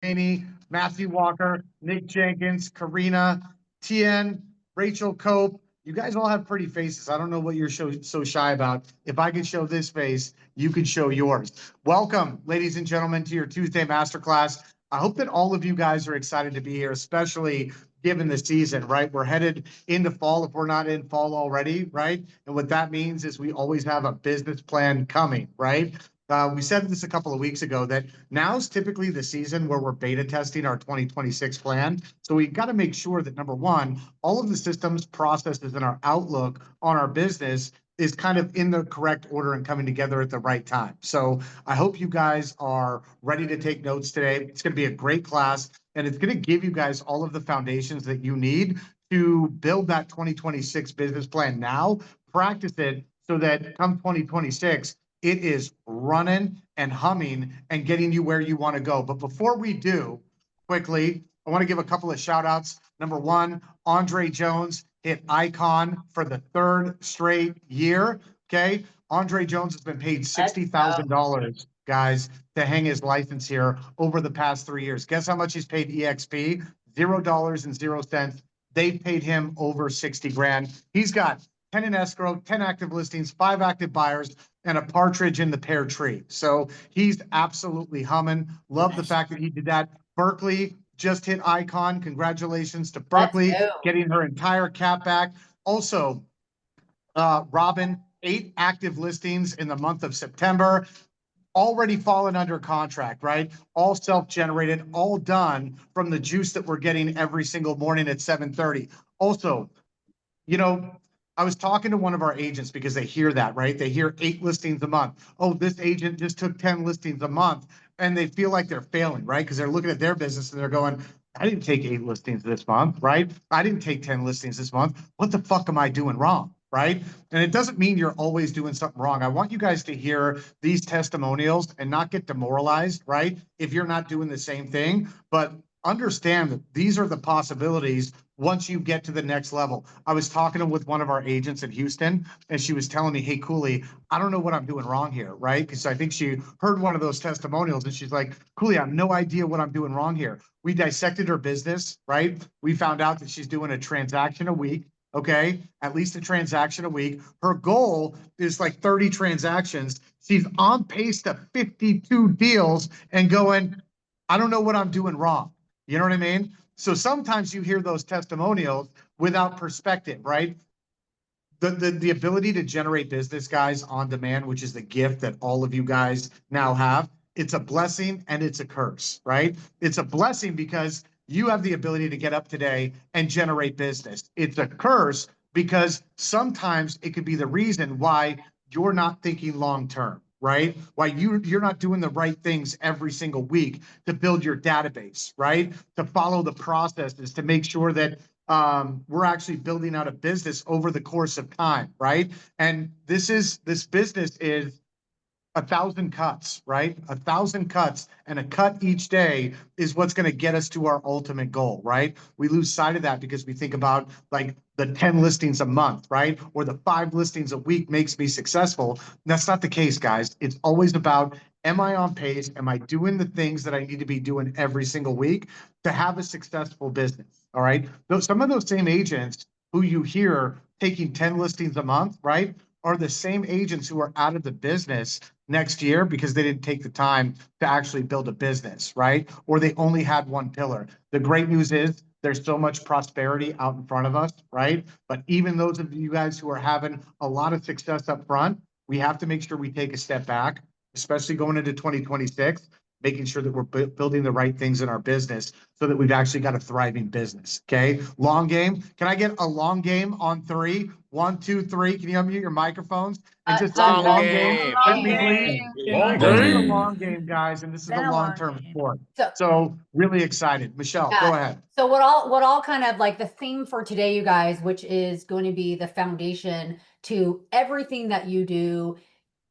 Haney, Matthew Walker, Nick Jenkins, Karina, Tien, Rachel Cope. You guys all have pretty faces. I don't know what you're so shy about. If I could show this face, you could show yours. Welcome, ladies and gentlemen, to your Tuesday Masterclass. I hope that all of you guys are excited to be here, especially given the season, right? We're headed into fall if we're not in fall already, right? And what that means is we always have a business plan coming, right? We said this a couple of weeks ago that now's typically the season where we're beta testing our 2026 plan. So we got to make sure that number one, all of the systems, processes, and our outlook on our business is kind of in the correct order and coming together at the right time. So I hope you guys are ready to take notes today. It's going to be a great class, and it's going to give you guys all of the foundations that you need to build that 2026 business plan now, practice it so that come 2026, it is running and humming and getting you where you want to go. But before we do, quickly, I want to give a couple of shout outs. Number one, Andre Jones hit icon for the third straight year. Okay. Andre Jones has been paid $60,000, guys, to hang his license here over the past 3 years. Guess how much he's paid EXP? $0.00. They've paid him over 60 grand. He's got 10 in escrow, 10 active listings, 5 active buyers, and a partridge in the pear tree. So he's absolutely humming. Love the fact that he did that. Berkeley just hit icon. Congratulations to Berkeley getting her entire cap back. Also, Robin, 8 active listings in the month of September. Already fallen under contract, right? All self-generated, all done from the juice that we're getting every single morning at 7:30. Also, you know, I was talking to one of our agents because they hear that, right? They hear 8 listings a month. Oh, this agent just took 10 listings a month, and they feel like they're failing, right? Because they're looking at their business and they're going, I didn't take 8 listings this month, right? I didn't take 10 listings this month. What the fuck am I doing wrong? Right? And it doesn't mean you're always doing something wrong. I want you guys to hear these testimonials and not get demoralized, right? If you're not doing the same thing, but understand that these are the possibilities once you get to the next level. I was talking with one of our agents in Houston, and she was telling me, hey, Cooley, I don't know what I'm doing wrong here, right? Because I think she heard one of those testimonials, and she's like, Cooley, I have no idea what I'm doing wrong here. We dissected her business, right? We found out that she's doing a transaction a week. Okay, at least a transaction a week. Her goal is like 30 transactions. She's on pace to 52 deals and going, I don't know what I'm doing wrong. You know what I mean? So sometimes you hear those testimonials without perspective, right? The ability to generate business, guys, on demand, which is the gift that all of you guys now have, it's a blessing and it's a curse, right? It's a blessing because you have the ability to get up today and generate business. It's a curse because sometimes it could be the reason why you're not thinking long term, right? Why you're not doing the right things every single week to build your database, right? To follow the processes, to make sure that we're actually building out a business over the course of time, right? And this business is 1,000 cuts, right? 1,000 cuts, and a cut each day is what's going to get us to our ultimate goal, right? We lose sight of that because we think about like the 10 listings a month, right? Or the 5 listings a week makes me successful. That's not the case, guys. It's always about, am I on pace? Am I doing the things that I need to be doing every single week to have a successful business? All right. Some of those same agents who you hear taking 10 listings a month, right, are the same agents who are out of the business next year because they didn't take the time to actually build a business, right? Or they only had one pillar. The great news is there's so much prosperity out in front of us, right? But even those of you guys who are having a lot of success up front, we have to make sure we take a step back, especially going into 2026, making sure that we're building the right things in our business so that we've actually got a thriving business. Okay. Long game. Can I get a long game on 3? 1, 2, 3. Can you unmute your microphones and just say long game with me, please? Long This is a game. long game, guys, and this is Been a a long long-term game. sport. So really excited. Michelle, Yeah. go ahead. So what all kind of like the theme for today, you guys, which is going to be the foundation to everything that you do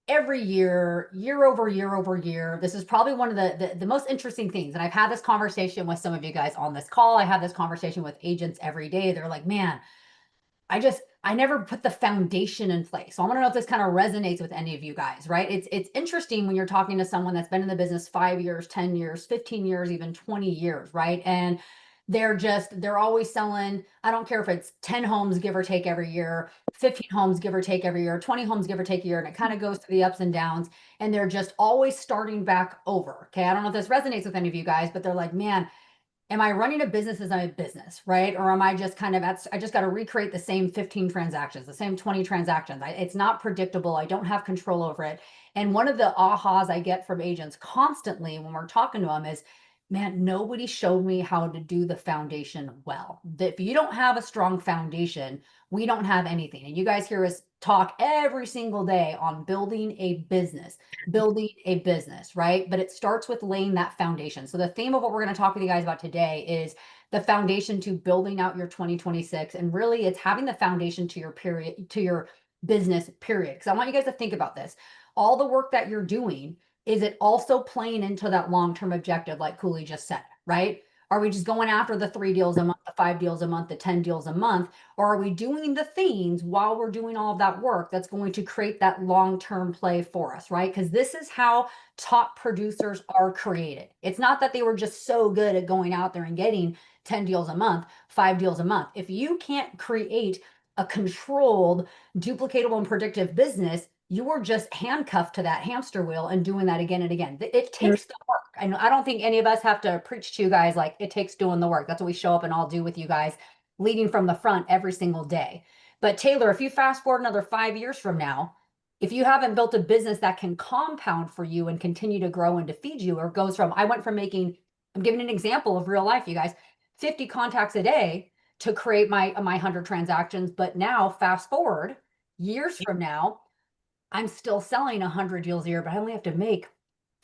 every year, year over year over year. This is probably one of the most interesting things. And I've had this conversation with some of you guys on this call. I have this conversation with agents every day. They're like, man, I never put the foundation in place. So I want to know if this kind of resonates with any of you guys, right? It's interesting when you're talking to someone that's been in the business 5 years, 10 years, 15 years, even 20 years, right? And they're always selling, I don't care if it's 10 homes, give or take every year, 15 homes, give or take every year, 20 homes, give or take a year. And it kind of goes through the ups and downs. And they're just always starting back over. Okay. I don't know if this resonates with any of you guys, but they're like, man, am I running a business as a business, right? Or am I just kind of I just got to recreate the same 15 transactions, the same 20 transactions. It's not predictable. I don't have control over it. And one of the ahas I get from agents constantly when we're talking to them is, man, nobody showed me how to do the foundation well. If you don't have a strong foundation, we don't have anything. And you guys hear us talk every single day on building a business, right? But it starts with laying that foundation. So the theme of what we're going to talk with you guys about today is the foundation to building out your 2026. And really it's having the foundation to your period, to your business period. Because I want you guys to think about this. All the work that you're doing, is it also playing into that long-term objective, like Cooley just said, right? Are we just going after the 3 deals a month, the 5 deals a month, the 10 deals a month? Or are we doing the things while we're doing all of that work that's going to create that long-term play for us, right? Because this is how top producers are created. It's not that they were just so good at going out there and getting 10 deals a month, 5 deals a month. If you can't create a controlled, duplicatable, and predictive business, you are just handcuffed to that hamster wheel and doing that again and again. It takes the work. I don't think any of us have to preach to you guys like it takes doing the work. That's what we show up and all do with you guys, leading from the front every single day. But Taylor, if you fast forward another 5 years from now, if you haven't built a business that can compound for you and continue to grow and to feed you, or goes from, I went from making, I'm giving an example of real life, you guys, 50 contacts a day to create my 100 transactions. But now fast forward years from now, I'm still selling 100 deals a year, but I only have to make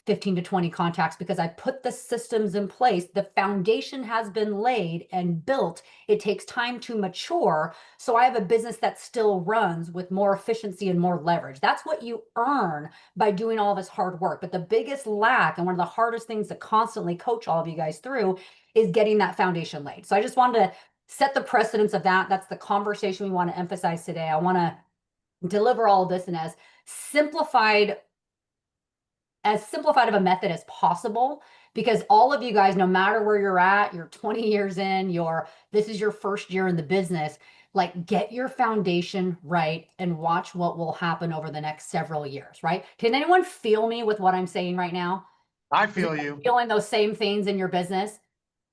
15 to 20 contacts because I put the systems in place. The foundation has been laid and built. It takes time to mature. So I have a business that still runs with more efficiency and more leverage. That's what you earn by doing all this hard work. But the biggest lack, and one of the hardest things to constantly coach all of you guys through, is getting that foundation laid. So I just wanted to set the precedence of that. That's the conversation we want to emphasize today. I want to deliver all of this in as simplified of a method as possible, because all of you guys, no matter where you're at, you're 20 years in, this is your first year in the business, like get your foundation right and watch what will happen over the next several years, right? Can anyone feel me with what I'm saying right now? I feel you. Feeling those same things in your business?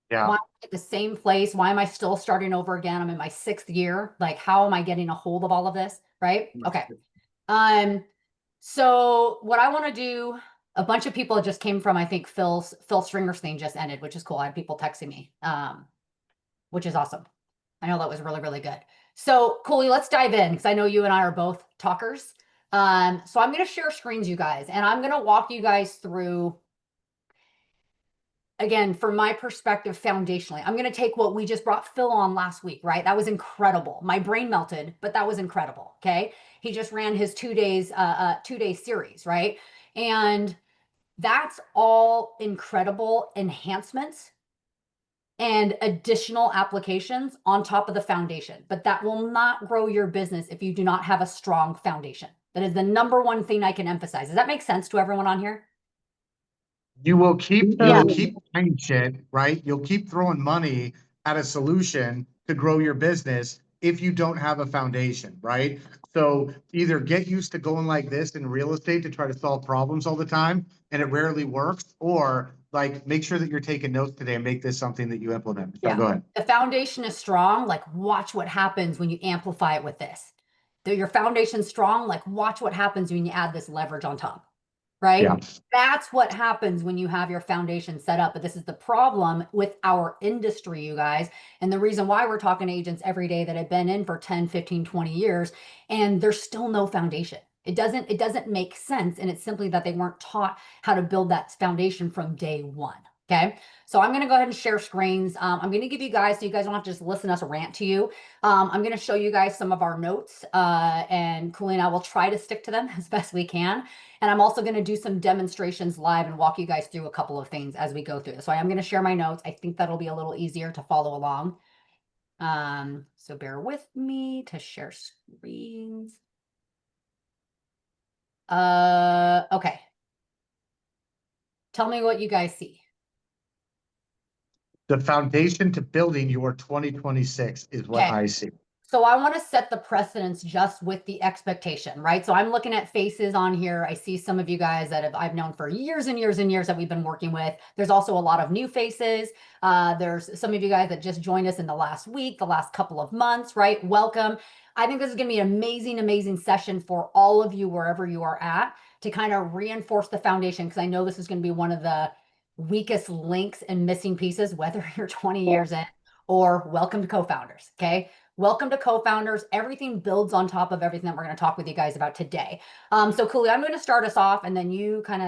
Yeah. Why am I at the same place? Why am I still starting over again? I'm in my 6th year. Like, how am I getting a hold of all of this? Right? Okay. So what I want to do, a bunch of people just came from, I think Phil Stringer's thing just ended, which is cool. I had people texting me, which is awesome. I know that was really, really good. So Cooley, let's dive in because I know you and I are both talkers. So I'm going to share screens, you guys, and I'm going to walk you guys through, again, from my perspective, foundationally. I'm going to take what we just brought Phil on last week, right? That was incredible. My brain melted, but that was incredible. Okay. He just ran his 2-day series, right? And that's all incredible enhancements and additional applications on top of the foundation. But that will not grow your business if you do not have a strong foundation. That is the number one thing I can emphasize. Does that make sense to everyone on here? You'll keep buying shit, right? You'll keep throwing money at a solution to grow your business if you don't have a foundation, right? So either get used to going like this in real estate to try to solve problems all the time, and it rarely works, or like make sure that you're taking notes today and make this something that you implement. So go ahead. The foundation is strong. Like, watch what happens when you amplify it with this. Your foundation's strong. Like, watch what happens when you add this leverage on top. Right? Yeah. That's what happens when you have your foundation set up. But this is the problem with our industry, you guys. And the reason why we're talking to agents every day that have been in for 10, 15, 20 years, and there's still no foundation. It doesn't make sense. And it's simply that they weren't taught how to build that foundation from day one. Okay. So I'm going to go ahead and share screens. I'm going to give you guys, so you guys don't have to just listen to us rant to you. I'm going to show you guys some of our notes, and Cooley and I will try to stick to them as best we can. And I'm also going to do some demonstrations live and walk you guys through a couple of things as we go through this. So I am going to share my notes. I think that'll be a little easier to follow along. So bear with me to share screens. Okay. Tell me what you guys see. The foundation to building your 2026 is what Okay. I see. So I want to set the precedence just with the expectation, right? So I'm looking at faces on here. I see some of you guys that I've known for years and years and years that we've been working with. There's also a lot of new faces. There's some of you guys that just joined us in the last week, the last couple of months, right? Welcome. I think this is going to be an amazing, amazing session for all of you, wherever you are at, to kind of reinforce the foundation, because I know this is going to be one of the weakest links and missing pieces, whether you're 20 years in or welcome to co-founders, okay? Welcome to co-founders. Everything builds on top of everything that we're going to talk with you guys about today. So Cooley, I'm going to start us off, and then you can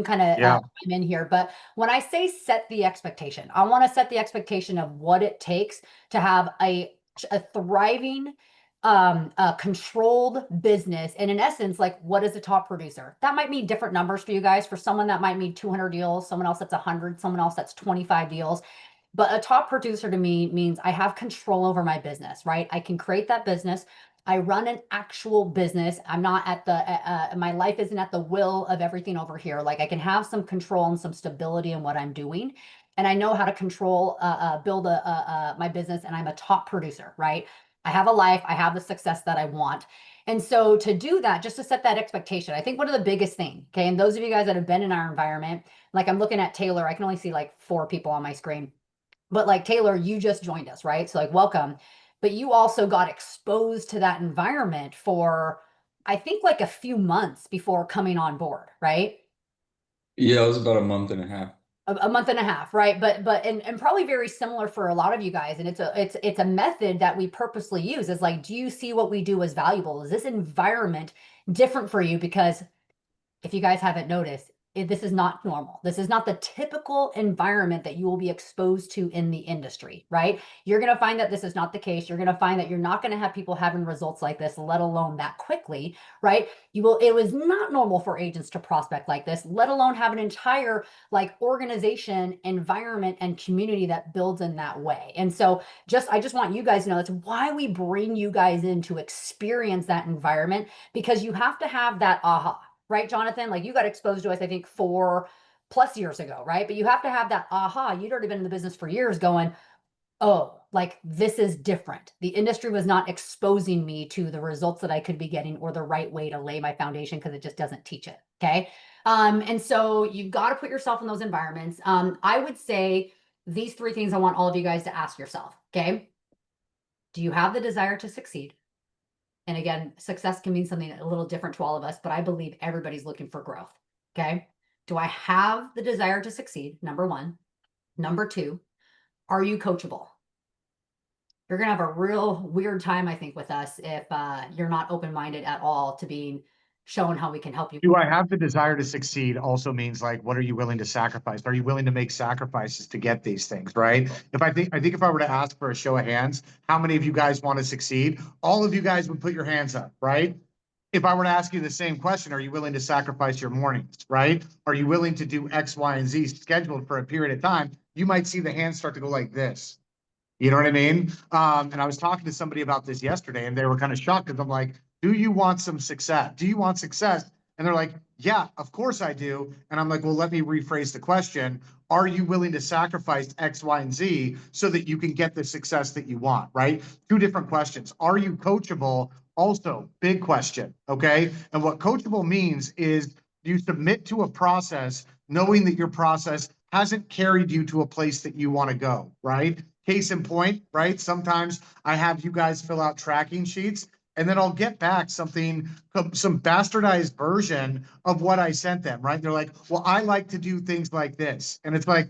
kind of Yeah. chime in here. But when I say set the expectation, I want to set the expectation of what it takes to have a thriving, a controlled business. And in essence, like, what is a top producer? That might mean different numbers for you guys. For someone that might mean 200 deals, someone else that's 100, someone else that's 25 deals. But a top producer to me means I have control over my business, right? I can create that business. I run an actual business. I'm not at the, my life isn't at the will of everything over here. Like, I can have some control and some stability in what I'm doing. And I know how to control, build my business, and I'm a top producer, right? I have a life, I have the success that I want. And so to do that, just to set that expectation, I think one of the biggest thing, okay, and those of you guys that have been in our environment, like I'm looking at Taylor, I can only see like 4 people on my screen. But like Taylor, you just joined us, right? So like, welcome. But you also got exposed to that environment for, I think, like a few months before coming on board, right? Yeah, it was about a month and a half. A month and a half, right? And probably very similar for a lot of you guys. And it's a method that we purposely use. Is like, do you see what we do as valuable? Is this environment different for you? Because if you guys haven't noticed, this is not normal. This is not the typical environment that you will be exposed to in the industry, right? You're going to find that this is not the case. You're going to find that you're not going to have people having results like this, let alone that quickly, right? It was not normal for agents to prospect like this, let alone have an entire like organization, environment, and community that builds in that way. And so I just want you guys to know that's why we bring you guys in to experience that environment, because you have to have that aha. Right, Jonathan? Like, you got exposed to us, I think, 4+ years ago, right? But you have to have that aha. You'd already been in the business for years going, oh, like, this is different. The industry was not exposing me to the results that I could be getting or the right way to lay my foundation, because it just doesn't teach it. Okay. And so you've got to put yourself in those environments. I would say these 3 things I want all of you guys to ask yourself. Okay. Do you have the desire to succeed? And again, success can mean something a little different to all of us, but I believe everybody's looking for growth. Okay. Do I have the desire to succeed? Number 1. Number 2, are you coachable? You're going to have a real weird time, I think, with us if you're not open-minded at all to being shown how we can help you. Do I have the desire to succeed also means, like, what are you willing to sacrifice? Are you willing to make sacrifices to get these things, right? I think if I were to ask for a show of hands, how many of you guys want to succeed? All of you guys would put your hands up, right? If I were to ask you the same question, are you willing to sacrifice your mornings, right? Are you willing to do X, Y, and Z scheduled for a period of time? You might see the hands start to go like this. You know what I mean? And I was talking to somebody about this yesterday, and they were kind of shocked, because I'm like, do you want some success? Do you want success? And they're like, yeah, of course I do. And I'm like, well, let me rephrase the question. Are you willing to sacrifice X, Y, and Z so that you can get the success that you want, right? 2 different questions. Are you coachable? Also, big question, okay? And what coachable means is you submit to a process knowing that your process hasn't carried you to a place that you want to go, right? Case in point, right? Sometimes I have you guys fill out tracking sheets, and then I'll get back some bastardized version of what I sent them, right? They're like, well, I like to do things like this. And it's like,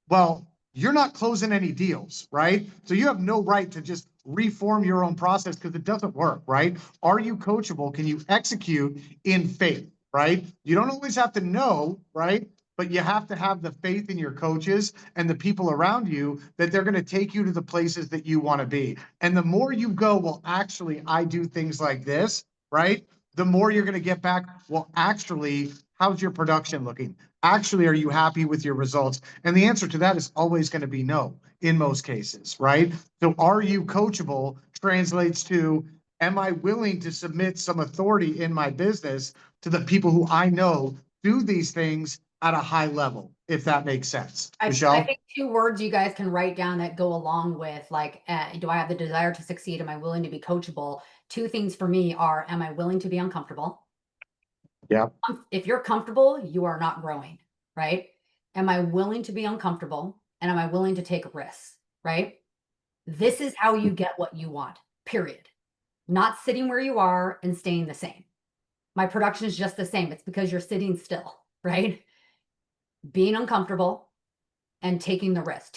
well, you're not closing any deals, right? So you have no right to just reform your own process, because it doesn't work, right? Are you coachable? Can you execute in faith, right? You don't always have to know, right? But you have to have the faith in your coaches and the people around you that they're going to take you to the places that you want to be. And the more you go, well, actually, I do things like this, right? the more you're gonna get back, well, actually, how's your production looking? Actually, are you happy with your results? And the answer to that is always gonna be no, in most cases, right? So are you coachable translates to, am I willing to submit some authority in my business to the people who I know do these things at a high level, if that makes sense? I Michelle? think 2 words you guys can write down that go along with like, do I have the desire to succeed? Am I willing to be coachable? 2 things for me are, am I willing to be uncomfortable? Yeah. If you're comfortable, you are not growing, right? Am I willing to be uncomfortable? And am I willing to take risks, right? This is how you get what you want, period. Not sitting where you are and staying the same. My production is just the same. It's because you're sitting still, right? Being uncomfortable and taking the risk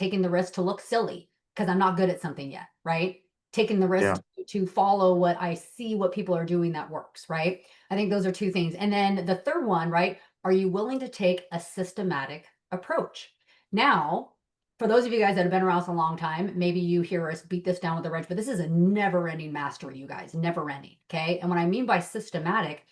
to look silly because I'm not good at something yet, right? Taking the risk to follow what I see, what people are doing that works, right? I think those are 2 things. And then the third one, right? Are you willing to take a systematic approach? Now, for those of you guys that have been around a long time, maybe you hear us beat this down with a wrench, but this is a never-ending mastery, you guys, never-ending, okay? And what I mean by systematic,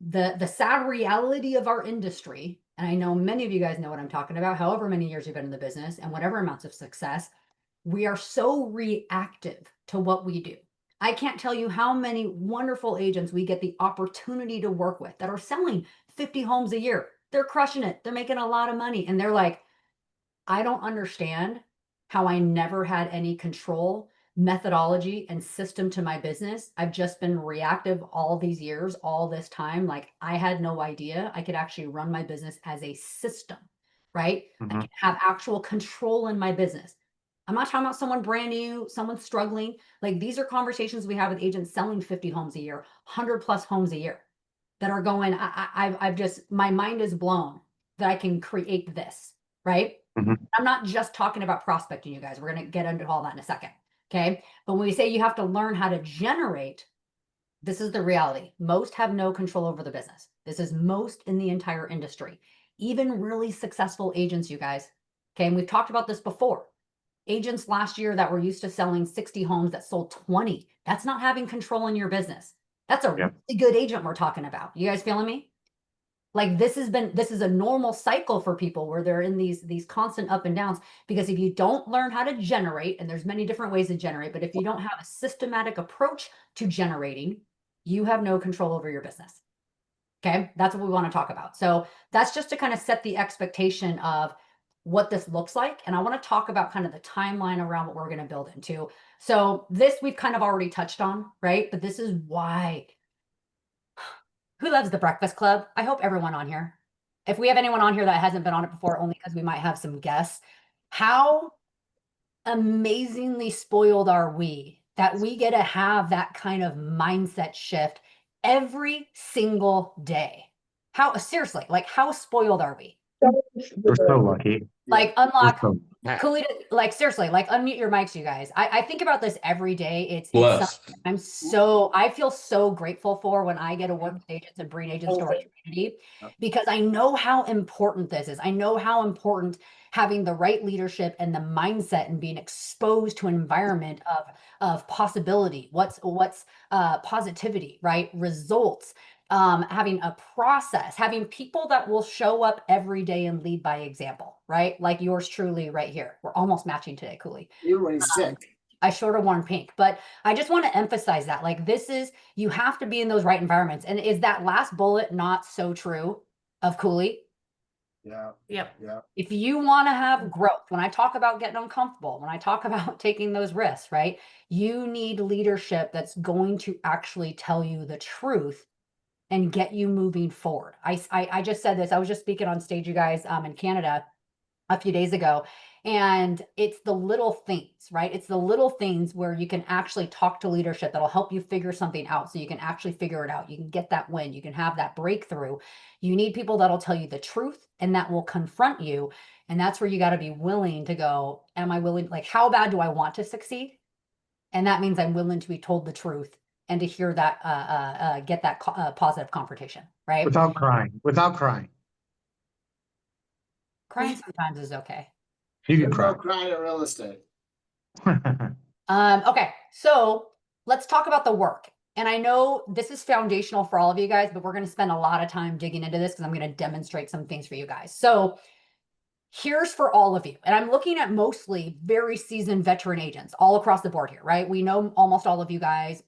the sad reality of our industry, and I know many of you guys know what I'm talking about, however many years you've been in the business and whatever amounts of success, we are so reactive to what we do. I can't tell you how many wonderful agents we get the opportunity to work with that are selling 50 homes a year. They're crushing it. They're making a lot of money. And they're like, I don't understand how I never had any control, methodology, and system to my business. I've just been reactive all these years, all this time. Like I had no idea I could actually run my business as a system, right? I Mhm. can have actual control in my business. I'm not talking about someone brand new, someone struggling. Like these are conversations we have with agents selling 50 homes a year, 100 plus homes a year that are going, I've just, my mind is blown that I can create this, right? Mhm. I'm not just talking about prospecting, you guys. We're going to get into all that in a second. Okay. But when we say you have to learn how to generate, this is the reality. Most have no control over the business. This is most in the entire industry, even really successful agents, you guys. Okay. And we've talked about this before. Agents last year that were used to selling 60 homes that sold 20. That's not having control in your business. That's a Yep. really good agent we're talking about. You guys feeling me? Like this is a normal cycle for people where they're in these constant up and downs, because if you don't learn how to generate, and there's many different ways to generate, but if you don't have a systematic approach to generating, you have no control over your business. Okay, that's what we want to talk about. So that's just to kind of set the expectation of what this looks like. And I want to talk about kind of the timeline around what we're going to build into. So this we've kind of already touched on, right? But this is why. Who loves the Breakfast Club? I hope everyone on here. If we have anyone on here that hasn't been on it before, only because we might have some guests, how amazingly spoiled are we that we get to have that kind of mindset shift every single day? How seriously, like how spoiled are we? We're so lucky. Like We're unlock so Cooley, like seriously, like unmute your mics, you guys. I think about this every day. It's Blessed. I feel so grateful for when I get to work with agents and bring agents to our community, because I know how important this is. I know how important having the right leadership and the mindset and being exposed to an environment of possibility. What's positivity, right? Results. Having a process, having people that will show up every day and lead by example, right? Like yours truly right here. We're almost matching today, Cooley. You're really sick. I sort of worn pink, but I just want to emphasize that like this is, you have to be in those right environments. And is that last bullet not so true of Cooley? Yeah. Yep. Yeah. If you want to have growth, when I talk about getting uncomfortable, when I talk about taking those risks, right? You need leadership that's going to actually tell you the truth and get you moving forward. I just said this. I was just speaking on stage, you guys, in Canada a few days ago. And it's the little things, right? It's the little things where you can actually talk to leadership that'll help you figure something out. So you can actually figure it out. You can get that win. You can have that breakthrough. You need people that'll tell you the truth and that will confront you. And that's where you got to be willing to go, am I willing? Like, how bad do I want to succeed? And that means I'm willing to be told the truth and to hear that, get that positive confrontation, right? without crying, without crying. Crying sometimes is okay. You can No cry. crying in real estate. Okay, so let's talk about the work. And I know this is foundational for all of you guys, but we're going to spend a lot of time digging into this because I'm going to demonstrate some things for you guys. So here's for all of you. And I'm looking at mostly very seasoned veteran agents all across the board here, right? We know almost all of you guys,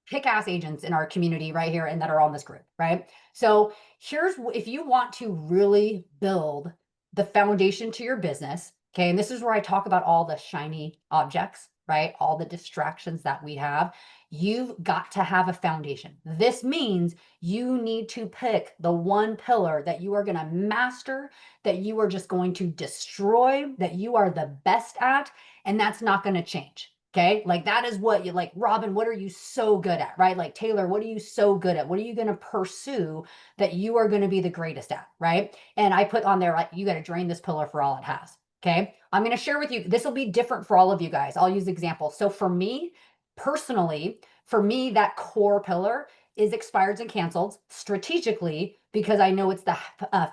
kick-ass agents in our community right here and that are on this group, right? So here's, if you want to really build the foundation to your business, okay, and this is where I talk about all the shiny objects, right? All the distractions that we have. You've got to have a foundation. This means you need to pick the one pillar that you are going to master, that you are just going to destroy, that you are the best at, and that's not going to change. Okay, like that is what you like. Robin, what are you so good at, right? Like Taylor, what are you so good at? What are you going to pursue that you are going to be the greatest at, right? And I put on there, like, you got to drain this pillar for all it has. Okay, I'm going to share with you, this will be different for all of you guys. I'll use examples. So for me, personally, that core pillar is expireds and canceled strategically because I know it's the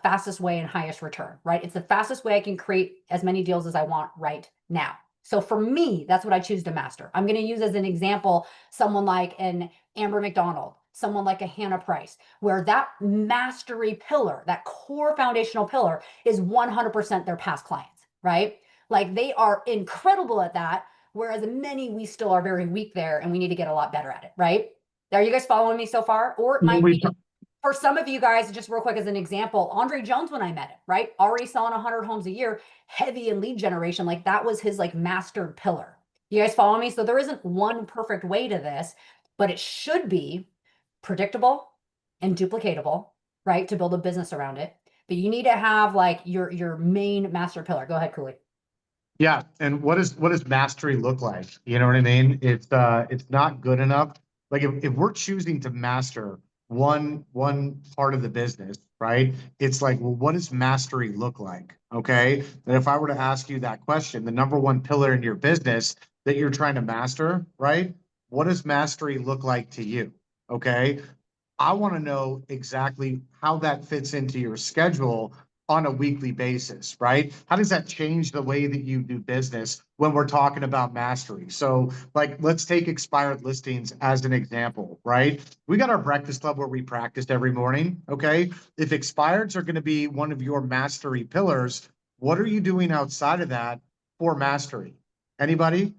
fastest way and highest return, right? It's the fastest way I can create as many deals as I want right now. So for me, that's what I choose to master. I'm going to use as an example someone like an Amber McDonald, someone like a Hannah Price, where that mastery pillar, that core foundational pillar is 100% their past clients, right? Like they are incredible at that, whereas many, we still are very weak there and we need to get a lot better at it, right? Are you guys following me so far? Or it might be, for some of you guys, just real quick as an example, Andre Jones, when I met him, right? Already selling 100 homes a year, heavy in lead generation, like that was his like mastered pillar. You guys follow me? So there isn't one perfect way to this, but it should be predictable and duplicatable, right? To build a business around it. But you need to have like your main master pillar. Go ahead, Cooley. Yeah, and what does mastery look like? You know what I mean? It's not good enough. Like if we're choosing to master one part of the business, right? It's like, well, what does mastery look like? Okay. And if I were to ask you that question, the number one pillar in your business that you're trying to master, right? What does mastery look like to you? Okay. I want to know exactly how that fits into your schedule on a weekly basis, right? How does that change the way that you do business when we're talking about mastery? So, like, let's take expired listings as an example, right? We got our breakfast club where we practice every morning, okay? If expireds are going to be one of your mastery pillars, what are you doing outside of that for mastery? Anybody?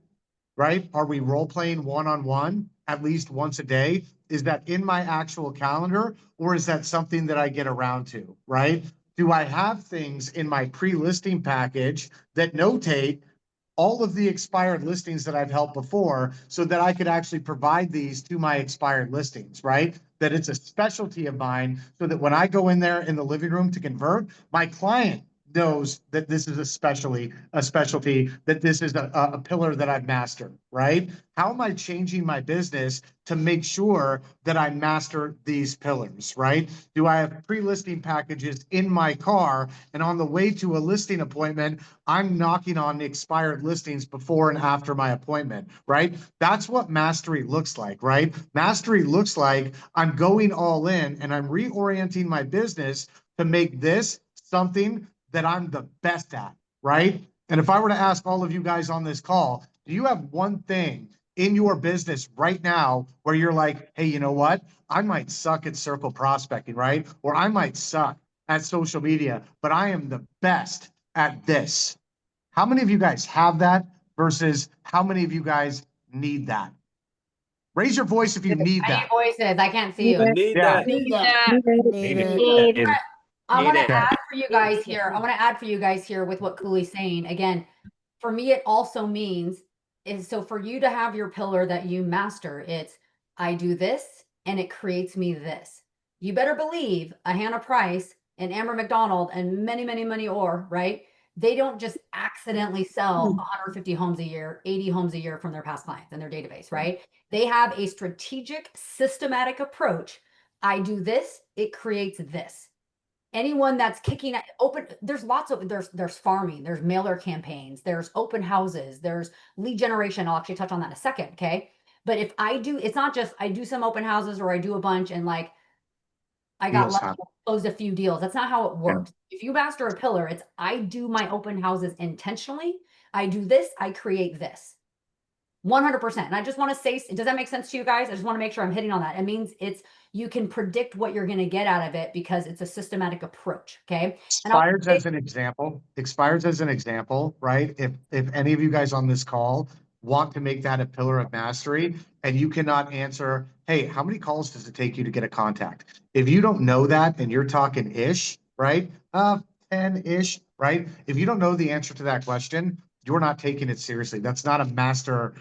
Right? Are we role playing one-on-one at least once a day? Is that in my actual calendar or is that something that I get around to, right? Do I have things in my pre-listing package that notate all of the expired listings that I've helped before so that I could actually provide these to my expired listings, right? That it's a specialty of mine so that when I go in there in the living room to convert, my client knows that this is a specialty, that this is a pillar that I've mastered, right? How am I changing my business to make sure that I master these pillars, right? Do I have pre-listing packages in my car and on the way to a listing appointment, I'm knocking on expired listings before and after my appointment, right? That's what mastery looks like, right? Mastery looks like I'm going all in and I'm reorienting my business to make this something that I'm the best at, right? And if I were to ask all of you guys on this call, do you have one thing in your business right now where you're like, hey, you know what? I might suck at circle prospecting, right? Or I might suck at social media, but I am the best at this. How many of you guys have that versus how many of you guys need that? Raise your voice if you need I that. need voices. I can't see you. Need Yeah. that. Need that. Need it. Need it. I want to it. add for you guys here. I want to add for you guys here with what Cooley's saying. Again, for me, it also means is so for you to have your pillar that you master, it's I do this and it creates me this. You better believe a Hannah Price and Amber McDonald and many, many, many more, right? They don't just accidentally sell 150 homes a year, 80 homes a year from their past clients in their database, right? They have a strategic, systematic approach. I do this, it creates this. Anyone that's kicking at open, there's lots of there's farming, there's mailer campaigns, there's open houses, there's lead generation. I'll actually touch on that in a second. Okay. But if I do, it's not just I do some open houses or I do a bunch and like I got lucky, closed a few deals. That's not how it works. If you master a pillar, it's I do my open houses intentionally. I do this, I create this. 100%. And I just want to say, does that make sense to you guys? I just want to make sure I'm hitting on that. It means you can predict what you're going to get out of it because it's a systematic approach. Okay. And I'll Expires as an example, right? If any of you guys on this call want to make that a pillar of mastery and you cannot answer, hey, how many calls does it take you to get a contact? If you don't know that and you're talking ish, right? 10-ish, right? If you don't know the answer to that question, you're not taking it seriously. That's not a master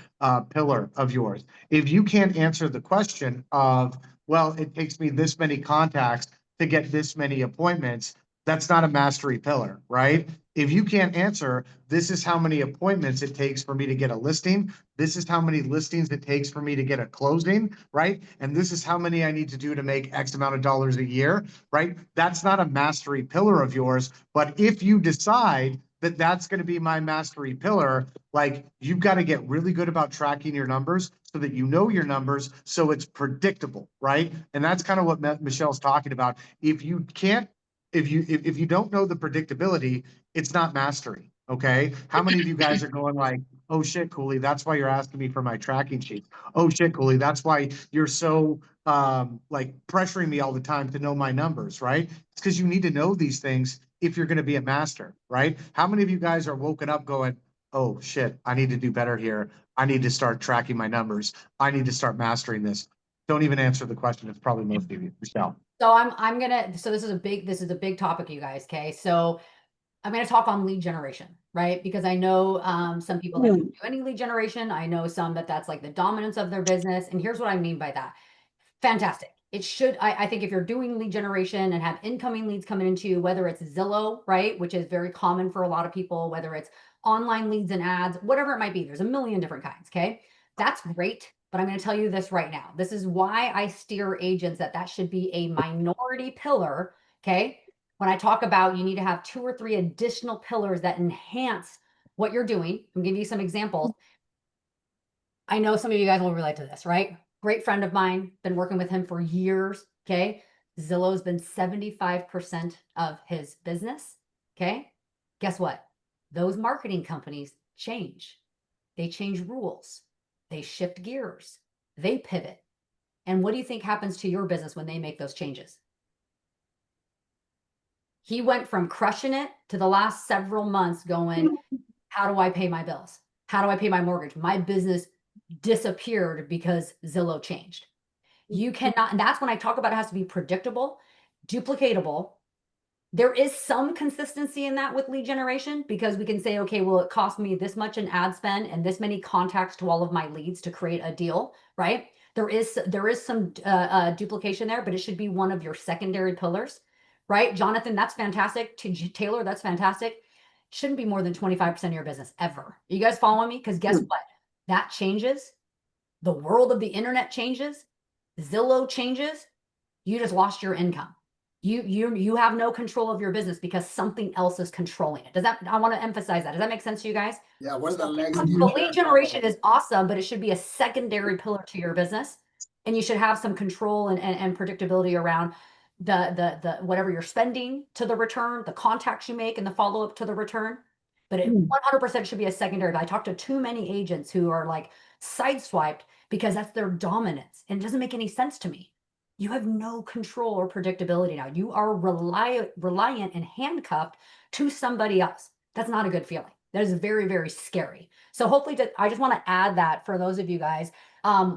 pillar of yours. If you can't answer the question of, well, it takes me this many contacts to get this many appointments, that's not a mastery pillar, right? If you can't answer, this is how many appointments it takes for me to get a listing. This is how many listings it takes for me to get a closing, right? And this is how many I need to do to make X amount of dollars a year, right? That's not a mastery pillar of yours. But if you decide that that's going to be my mastery pillar, like you've got to get really good about tracking your numbers so that you know your numbers, so it's predictable, right? And that's kind of what Michelle's talking about. If you don't know the predictability, it's not mastery. Okay. How many of you guys are going like, oh shit, Cooley, that's why you're asking me for my tracking sheet. Oh shit, Cooley, that's why you're so like pressuring me all the time to know my numbers, right? It's because you need to know these things if you're going to be a master, right? How many of you guys are woken up going, oh shit, I need to do better here. I need to start tracking my numbers. I need to start mastering this. Don't even answer the question. It's probably most of you. Michelle. So so this is a big topic, you guys. Okay. So I'm going to talk on lead generation, right? Because I know some people that don't do any lead generation. I know some that's like the dominance of their business. And here's what I mean by that. Fantastic. It should, I think if you're doing lead generation and have incoming leads coming into you, whether it's Zillow, right? Which is very common for a lot of people, whether it's online leads and ads, whatever it might be, there's a million different kinds. Okay. That's great. But I'm going to tell you this right now. This is why I steer agents that should be a minority pillar. Okay. When I talk about you need to have 2 or 3 additional pillars that enhance what you're doing. I'm giving you some examples. I know some of you guys will relate to this, right? Great friend of mine, been working with him for years. Okay. Zillow's been 75% of his business. Okay. Guess what? Those marketing companies change. They change rules. They shift gears. They pivot. And what do you think happens to your business when they make those changes? He went from crushing it to the last several months going, how do I pay my bills? How do I pay my mortgage? My business disappeared because Zillow changed. You cannot, and that's when I talk about it has to be predictable, duplicatable. There is some consistency in that with lead generation because we can say, okay, well, it cost me this much in ad spend and this many contacts to all of my leads to create a deal, right? There is some duplication there, but it should be one of your secondary pillars, right? Jonathan, that's fantastic. Taylor, that's fantastic. Shouldn't be more than 25% of your business ever. You guys following me? Because guess what? That changes. The world of the internet changes. Zillow changes. You just lost your income. You have no control of your business because something else is controlling it. I want to emphasize that. Does that make sense to you guys? Yeah, what are the legs? The lead generation is awesome, but it should be a secondary pillar to your business. And you should have some control and predictability around the whatever you're spending to the return, the contacts you make and the follow-up to the return. But it 100% should be a secondary. I talk to too many agents who are like sideswiped because that's their dominance. And it doesn't make any sense to me. You have no control or predictability now. You are reliant and handcuffed to somebody else. That's not a good feeling. That is very, very scary. So hopefully I just want to add that for those of you guys,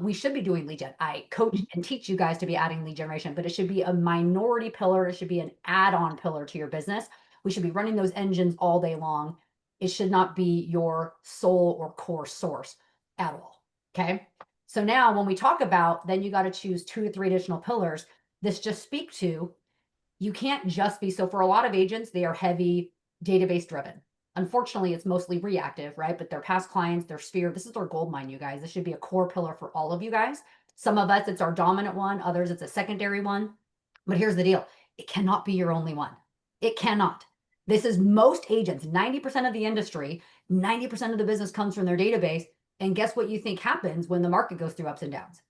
we should be doing lead gen. I coach and teach you guys to be adding lead generation, but it should be a minority pillar. It should be an add-on pillar to your business. We should be running those engines all day long. It should not be your sole or core source at all. Okay. So now when we talk about, then you got to choose 2 to 3 additional pillars. This just speak to, you can't just be, so for a lot of agents, they are heavy database driven. Unfortunately, it's mostly reactive, right? But their past clients, their sphere, this is their gold mine, you guys. This should be a core pillar for all of you guys. Some of us, it's our dominant one. Others, it's a secondary one. But here's the deal. It cannot be your only one. It cannot. This is most agents, 90% of the industry, 90% of the business comes from their database. And guess what you think happens when the market goes through ups and downs?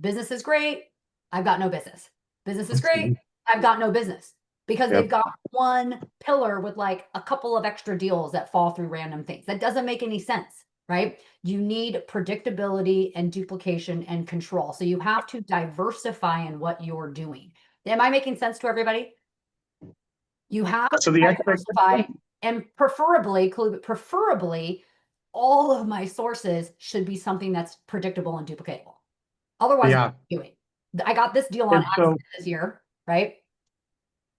Business is great. I've got no business. Business is great. I've got no business because they've got one pillar with like a couple of extra deals that fall through random things. That doesn't make any sense. right? You need predictability and duplication and control. So you have to diversify in what you're doing. Am I making sense to everybody? You have So to the diversify, and preferably all of my sources should be something that's predictable and duplicatable. Otherwise, Yeah. what am I doing? I got this deal on And so- accident this year, right?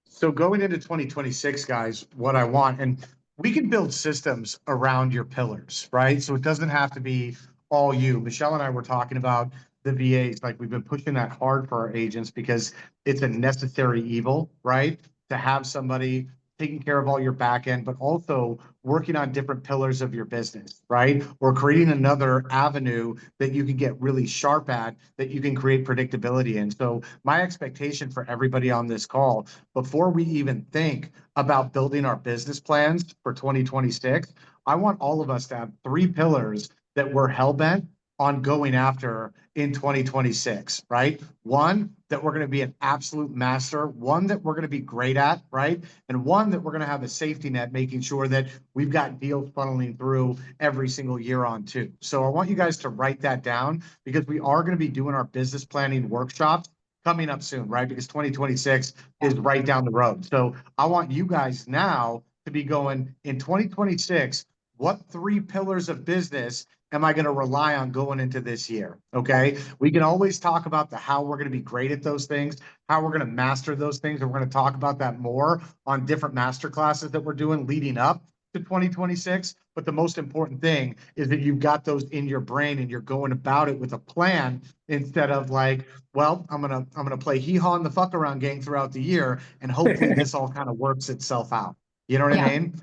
So going into 2026, guys, what I want, and we can build systems around your pillars, right? So it doesn't have to be all you. Michelle and I were talking about the VAs, like we've been pushing that hard for our agents because it's a necessary evil, right? To have somebody taking care of all your back end, but also working on different pillars of your business, right? Or creating another avenue that you can get really sharp at, that you can create predictability in. So my expectation for everybody on this call, before we even think about building our business plans for 2026, I want all of us to have 3 pillars that we're hell-bent on going after in 2026, right? One, that we're going to be an absolute master, one that we're going to be great at, right? And one that we're going to have a safety net, making sure that we've got deals funneling through every single year on too. So I want you guys to write that down because we are going to be doing our business planning workshops coming up soon, right? Because 2026 is right down the road. So I want you guys now to be going in 2026, what 3 pillars of business am I going to rely on going into this year? Okay. We can always talk about the how we're going to be great at those things, how we're going to master those things. And we're going to talk about that more on different master classes that we're doing leading up to 2026. But the most important thing is that you've got those in your brain and you're going about it with a plan instead of like, well, I'm gonna play hee-haw and the fuck around game throughout the year, and hopefully this all kind of works itself out. You know what I mean?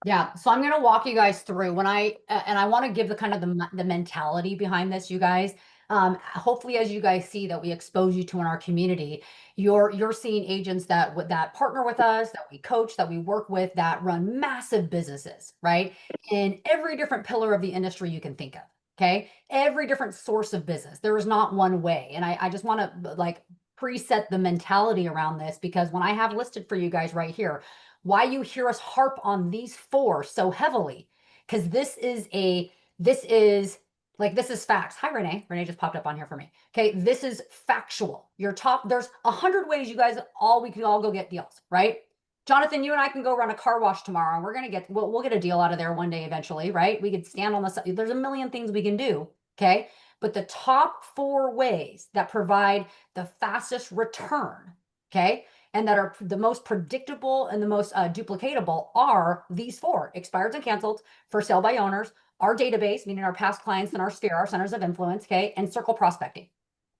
Yeah, so I'm going to walk you guys through when and I want to give the kind of the mentality behind this, you guys. Hopefully, as you guys see that we expose you to in our community, you're seeing agents that partner with us, that we coach, that we work with, that run massive businesses, right? In every different pillar of the industry you can think of. Okay, every different source of business. There is not one way, and I just want to like preset the mentality around this because when I have listed for you guys right here why you hear us harp on these 4 so heavily, because this is facts. Hi, Renee. Renee just popped up on here for me. Okay, this is factual. There's 100 ways you guys we can all go get deals, right? Jonathan, you and I can go run a car wash tomorrow and we're gonna we'll get a deal out of there one day eventually, right? We could stand on the side. There's a million things we can do, okay? But the top 4 ways that provide the fastest return, okay, and that are the most predictable and the most duplicatable are these 4: expired and canceled, for sale by owners, our database, meaning our past clients and our sphere, our centers of influence, okay, and circle prospecting.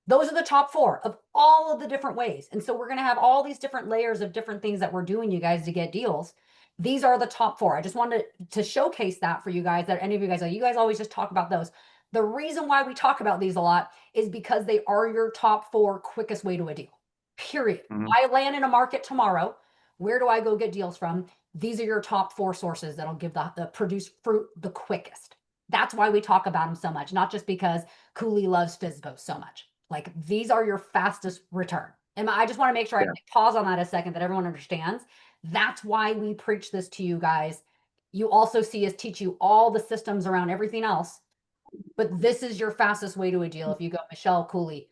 Those are the top 4 of all of the different ways. And so we're going to have all these different layers of different things that we're doing, you guys, to get deals. These are the top 4. I just wanted to showcase that for you guys, that any of you guys always just talk about those. The reason why we talk about these a lot is because they are your top 4 quickest way to a deal. Period. I land in a market tomorrow. Where do I go get deals from? These are your top 4 sources that'll give the produce fruit the quickest. That's why we talk about them so much, not just because Cooley loves FSBO so much. Like these are your fastest return. And I just want to make sure I pause on that a second that everyone understands. That's why we preach this to you guys. You also see us teach you all the systems around everything else. But this is your fastest way to a deal. If you go, Michelle, Cooley,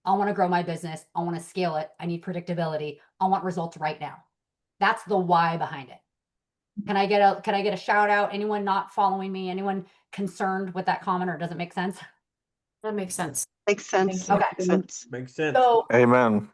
I want to grow my business. I want to scale it. I need predictability. I want results right now. That's the why behind it. Can I get a shout out? Anyone not following me? Anyone concerned with that comment, or does it make sense? That makes sense. Makes sense. Okay. Makes sense. Makes sense. So, Amen.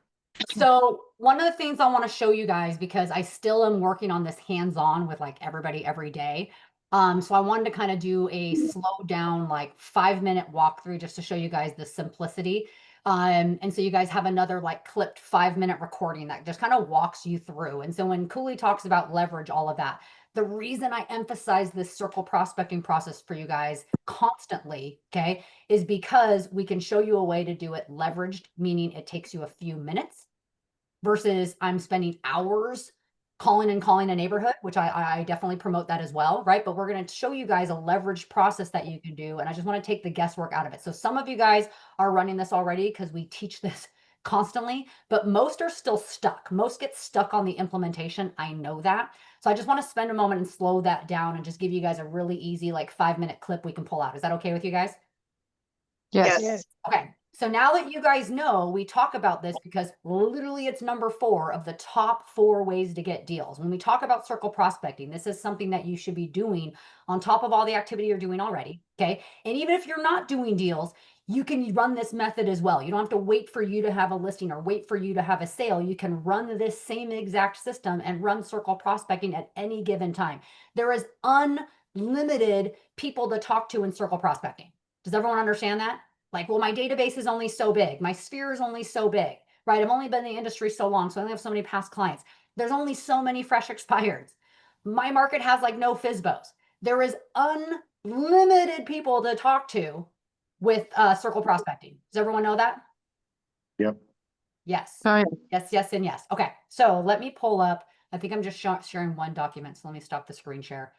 so one of the things I want to show you guys, because I still am working on this hands-on with like everybody every day. So I wanted to kind of do a slow down, like 5-minute walkthrough just to show you guys the simplicity. And so you guys have another like clipped 5-minute recording that just kind of walks you through. And so when Cooley talks about leverage, all of that, the reason I emphasize this circle prospecting process for you guys constantly, okay, is because we can show you a way to do it leveraged, meaning it takes you a few minutes versus I'm spending hours calling a neighborhood, which I definitely promote that as well, right? But we're going to show you guys a leveraged process that you can do. And I just want to take the guesswork out of it. So some of you guys are running this already because we teach this constantly, but most are still stuck. Most get stuck on the implementation. I know that. So I just want to spend a moment and slow that down and just give you guys a really easy, like 5-minute clip we can pull out. Is that okay with you guys? Yes. Okay, so now that you guys know, we talk about this because literally it's number 4 of the top 4 ways to get deals. When we talk about circle prospecting, this is something that you should be doing on top of all the activity you're doing already, okay? And even if you're not doing deals, you can run this method as well. You don't have to wait for you to have a listing or wait for you to have a sale. You can run this same exact system and run circle prospecting at any given time. There is unlimited people to talk to in circle prospecting. Does everyone understand that? Like, well, my database is only so big. My sphere is only so big, right? I've only been in the industry so long, so I only have so many past clients. There's only so many fresh expireds. My market has like no FISBOs. There is unlimited people to talk to with circle prospecting. Does everyone know that? Yep. Yes. Oh, yeah. Yes, yes, and yes. Okay, so let me pull up. I think I'm just sharing one document, so let me stop the screen share.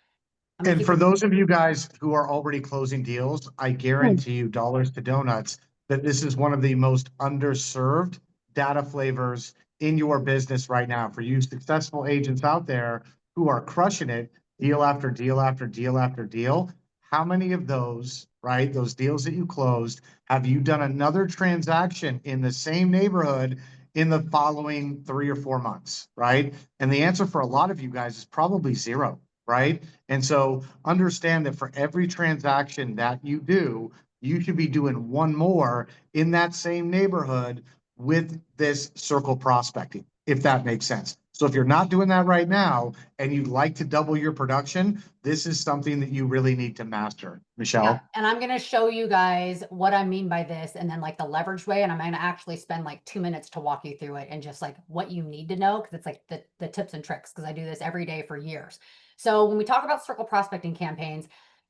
I'm gonna And keep for it- those of you guys who are already closing deals, I guarantee you dollars to donuts that this is one of the most underserved data flavors in your business right now. For you successful agents out there who are crushing it, deal after deal after deal after deal. How many of those, right, those deals that you closed, have you done another transaction in the same neighborhood in the following 3 or 4 months, right? And the answer for a lot of you guys is probably 0, right? And so understand that for every transaction that you do, you should be doing one more in that same neighborhood with this circle prospecting, if that makes sense. So if you're not doing that right now and you'd like to double your production, this is something that you really need to master. Michelle? Yeah, and I'm going to show you guys what I mean by this and then like the leverage way. And I'm going to actually spend like 2 minutes to walk you through it and just like what you need to know. Cause it's like the tips and tricks. Cause I do this every day for years. So when we talk about circle prospecting campaigns,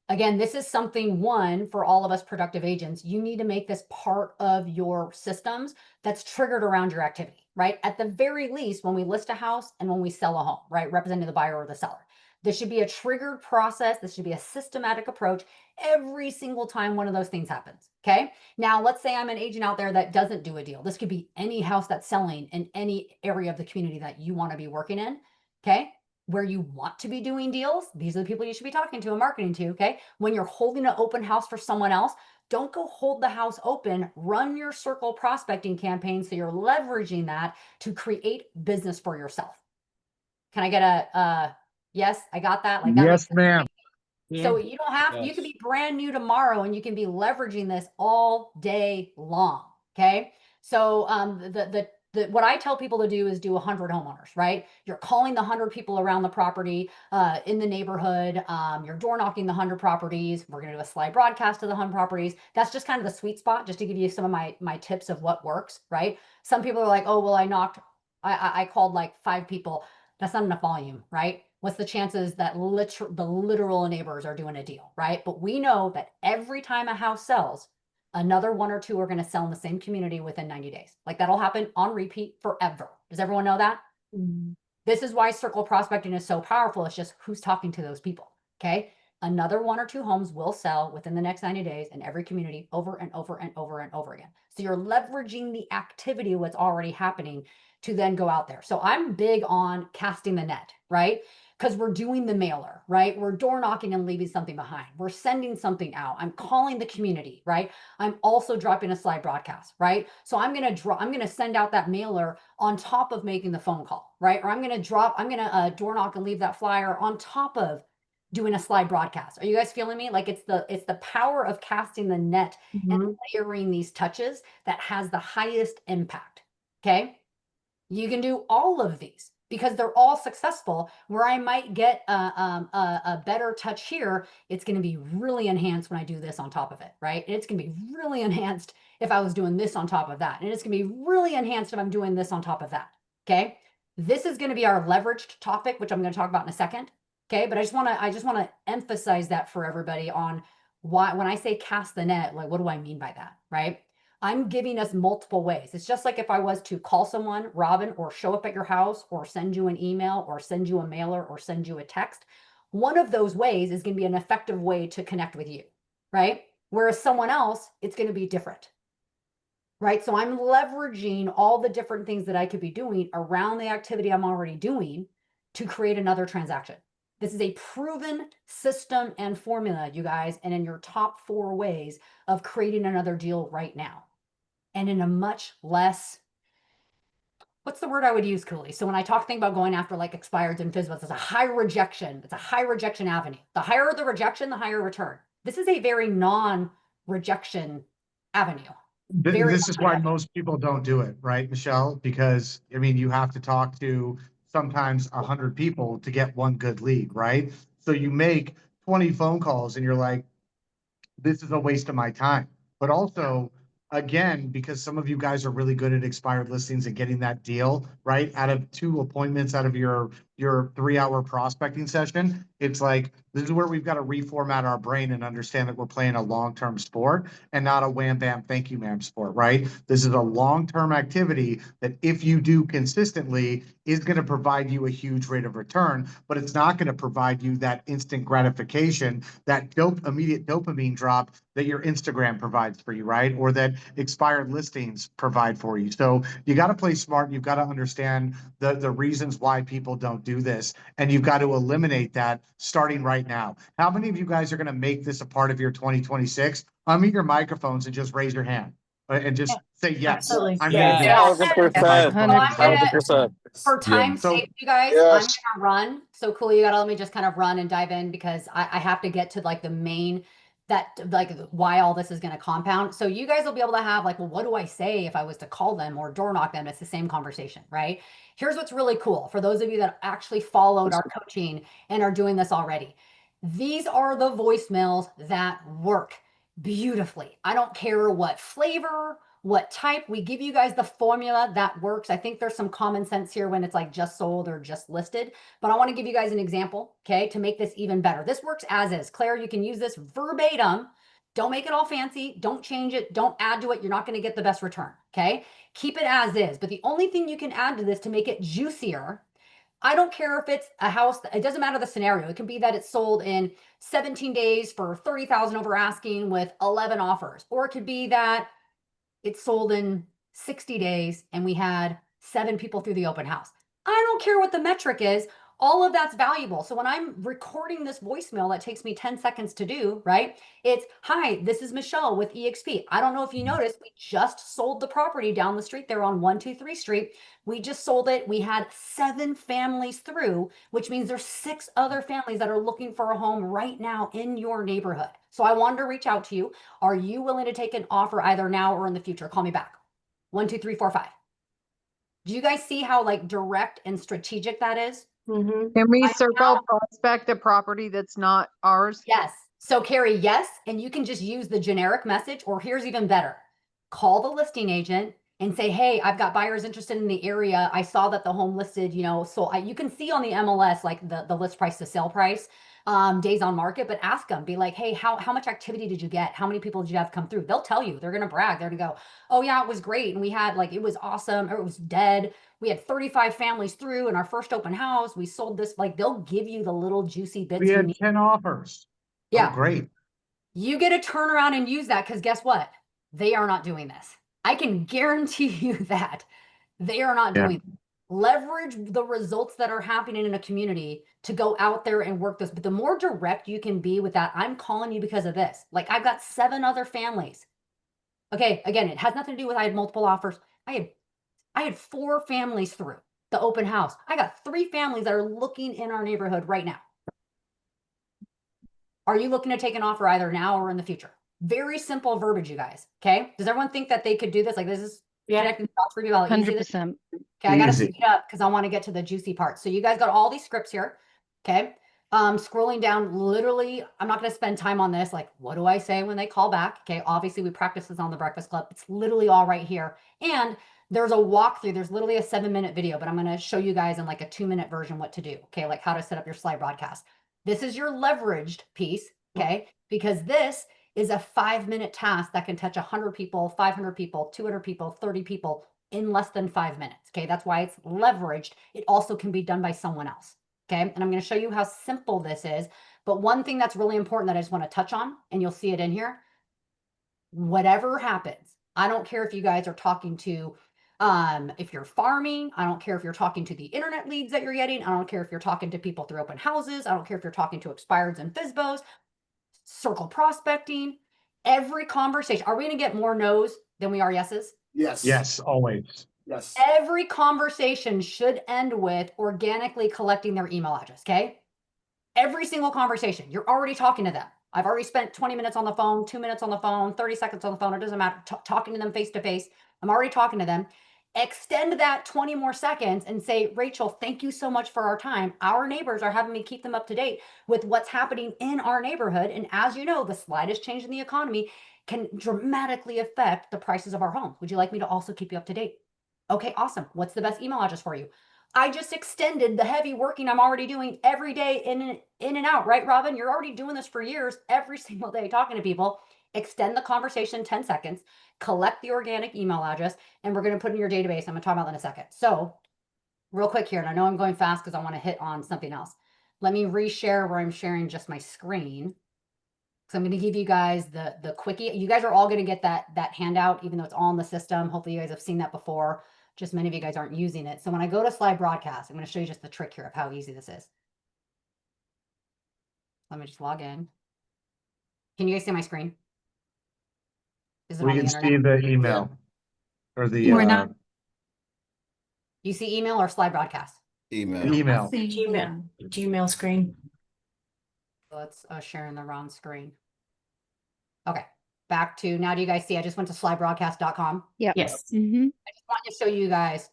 again, this is something one for all of us productive agents. You need to make this part of your systems that's triggered around your activity, right? At the very least, when we list a house and when we sell a home, right? Representing the buyer or the seller. This should be a triggered process. This should be a systematic approach every single time one of those things happens. Okay. Now, let's say I'm an agent out there that doesn't do a deal. This could be any house that's selling in any area of the community that you want to be working in. Okay. Where you want to be doing deals, these are the people you should be talking to and marketing to. Okay. When you're holding an open house for someone else, don't go hold the house open. Run your circle prospecting campaign so you're leveraging that to create business for yourself. Can I get a yes? I got that. Like that makes Yes, sense. ma'am. So you don't have, you could be brand new tomorrow and you can be leveraging this all day long. Okay. So what I tell people to do is do 100 homeowners, right? You're calling the 100 people around the property in the neighborhood. You're door knocking the 100 properties. We're going to do a slide broadcast of the 100 properties. That's just kind of the sweet spot, just to give you some of my tips of what works, right? Some people are like, oh, well, I called like 5 people. That's not enough volume, right? What's the chances that the literal neighbors are doing a deal, right? But we know that every time a house sells, another 1 or 2 are going to sell in the same community within 90 days. Like that'll happen on repeat forever. Does everyone know that? This is why circle prospecting is so powerful. It's just who's talking to those people. Okay. Another 1 or 2 homes will sell within the next 90 days in every community over and over and over and over again. So you're leveraging the activity, what's already happening, to then go out there. So I'm big on casting the net, right? Because we're doing the mailer, right? We're door knocking and leaving something behind. We're sending something out. I'm calling the community, right? I'm also dropping a slide broadcast, right? So I'm going to send out that mailer on top of making the phone call, right? Or I'm going to door knock and leave that flyer on top of doing a slide broadcast. Are you guys feeling me? Like it's the power of casting the net and layering these touches that has the highest impact. Okay. You can do all of these because they're all successful. Where I might get a better touch here, it's going to be really enhanced when I do this on top of it, right? And it's going to be really enhanced if I was doing this on top of that. And it's going to be really enhanced if I'm doing this on top of that. Okay. This is going to be our leveraged topic, which I'm going to talk about in a second. Okay. But I just want to emphasize that for everybody on why, when I say cast the net, like, what do I mean by that? Right? I'm giving us multiple ways. It's just like if I was to call someone, Robin, or show up at your house, or send you an email, or send you a mailer, or send you a text. One of those ways is going to be an effective way to connect with you, right? Whereas someone else, it's going to be different, right? So I'm leveraging all the different things that I could be doing around the activity I'm already doing to create another transaction. This is a proven system and formula, you guys, and in your top 4 ways of creating another deal right now. And in a much less, what's the word I would use, Cooley? So when I think about going after like expireds and FSBOs, it's a high rejection. It's a high rejection avenue. The higher the rejection, the higher return. This is a very non-rejection avenue. This is why most people don't do it, right, Michelle? Because, I mean, you have to talk to sometimes 100 people to get one good lead, right? So you make 20 phone calls and you're like, this is a waste of my time. But also, again, because some of you guys are really good at expired listings and getting that deal, right? Out of 2 appointments out of your 3-hour prospecting session, it's like, this is where we've got to reformat our brain and understand that we're playing a long-term sport and not a wham bam thank you ma'am sport, right? This is a long-term activity that if you do consistently is going to provide you a huge rate of return, but it's not going to provide you that instant gratification, that immediate dopamine drop that your Instagram provides for you, right? Or that expired listings provide for you. So you got to play smart. You've got to understand the reasons why people don't do this. And you've got to eliminate that starting right now. How many of you guys are going to make this a part of your 2026? Unmute your microphones and just raise your hand and just say, yes, Absolutely. I'm Yeah. going to do Yeah. this. 100%. I'm gonna- 100%. For time's So- sake, you guys, Yes. I'm gonna run. So cool, you gotta let me just kind of run and dive in because I have to get to like the main why all this is gonna compound. So you guys will be able to have like, well, what do I say if I was to call them or door knock them? It's the same conversation, right? Here's what's really cool for those of you that actually followed our coaching and are doing this already. These are the voicemails that work beautifully. I don't care what flavor, what type, we give you guys the formula that works. I think there's some common sense here when it's like just sold or just listed, but I want to give you guys an example, okay, to make this even better. This works as is. Claire, you can use this verbatim. Don't make it all fancy. Don't change it. Don't add to it. You're not going to get the best return, okay? Keep it as is. But the only thing you can add to this to make it juicier, I don't care if it's a house, it doesn't matter the scenario. It can be that it's sold in 17 days for 30,000 over asking with 11 offers, or it could be that it's sold in 60 days and we had 7 people through the open house. I don't care what the metric is. All of that's valuable. So when I'm recording this voicemail that takes me 10 seconds to do, right? It's, hi, this is Michelle with eXp. I don't know if you noticed, we just sold the property down the street there on 123 Street. We just sold it. We had 7 families through, which means there's 6 other families that are looking for a home right now in your neighborhood. So I wanted to reach out to you. Are you willing to take an offer either now or in the future? Call me back. 1, 2, 3, 4, 5. Do you guys see how like direct and strategic that is? Can we circle prospect a property that's not ours? Yes. So Carrie, yes. And you can just use the generic message, or here's even better. Call the listing agent and say, hey, I've got buyers interested in the area. I saw that the home listed, so you can see on the MLS, like the list price to sale price, days on market, but ask them, be like, hey, how much activity did you get? How many people did you have come through? They'll tell you. They're going to brag. They're going to go, oh yeah, it was great. And we had it was awesome, or it was dead. We had 35 families through in our first open house. We sold this. They'll give you the little juicy bits We you had need. 10 offers. Yeah. Oh, great. You get to turn around and use that because guess what? They are not doing this. I can guarantee you that they are not Yeah. doing it. Leverage the results that are happening in a community to go out there and work this. But the more direct you can be with that, I'm calling you because of this. Like I've got 7 other families. Okay, again, it has nothing to do with I had multiple offers. I had 4 families through the open house. I got 3 families that are looking in our neighborhood right now. Are you looking to take an offer either now or in the future? Very simple verbiage, you guys. Okay. Does everyone think that they could do this? Like this is connecting dots for you. How easy this is? 100%. Okay, I gotta Easy. speed up because I want to get to the juicy part. So you guys got all these scripts here. Okay. Scrolling down, literally, I'm not gonna spend time on this. Like, what do I say when they call back? Okay, obviously we practice this on the Breakfast Club. It's literally all right here. And there's a walkthrough. There's literally a 7-minute video, but I'm gonna show you guys in like a 2-minute version what to do. Okay, like how to set up your slide broadcast. This is your leveraged piece. Okay, because this is a 5-minute task that can touch 100 people, 500 people, 200 people, 30 people in less than 5 minutes. Okay, that's why it's leveraged. It also can be done by someone else. Okay, and I'm going to show you how simple this is. But one thing that's really important that I just want to touch on, and you'll see it in here, whatever happens, I don't care if you guys are talking to If you're farming, I don't care if you're talking to the internet leads that you're getting. I don't care if you're talking to people through open houses. I don't care if you're talking to expireds and FISBOs, circle prospecting, every conversation. Are we going to get more no's than we are yeses? Yes. Yes, always. Yes. Every conversation should end with organically collecting their email address. Okay. Every single conversation, you're already talking to them. I've already spent 20 minutes on the phone, 2 minutes on the phone, 30 seconds on the phone. It doesn't matter. Talking to them face to face. I'm already talking to them. Extend that 20 more seconds and say, Rachel, thank you so much for our time. Our neighbors are having me keep them up to date with what's happening in our neighborhood. And as you know, the slightest change in the economy can dramatically affect the prices of our homes. Would you like me to also keep you up to date? Okay, awesome. What's the best email address for you? I just extended the heavy working I'm already doing every day in and out, right, Robin? You're already doing this for years, every single day, talking to people. Extend the conversation 10 seconds, collect the organic email address, and we're going to put in your database. I'm going to talk about that in a second. So real quick here, and I know I'm going fast because I want to hit on something else. Let me reshare where I'm sharing just my screen. So I'm going to give you guys the quickie. You guys are all going to get that handout, even though it's all in the system. Hopefully you guys have seen that before. Just many of you guys aren't using it. So when I go to slide broadcast, I'm going to show you just the trick here of how easy this is. Let me just log in. Can you guys see my screen? Is it We on the can internet? see the email or the We're not- You see email or slide broadcast? Email. email. Gmail screen. Let's share in the wrong screen. Okay, back to now. Do you guys see? I just went to slidebroadcast.com. Yes. Mm-hmm. I just want to show you guys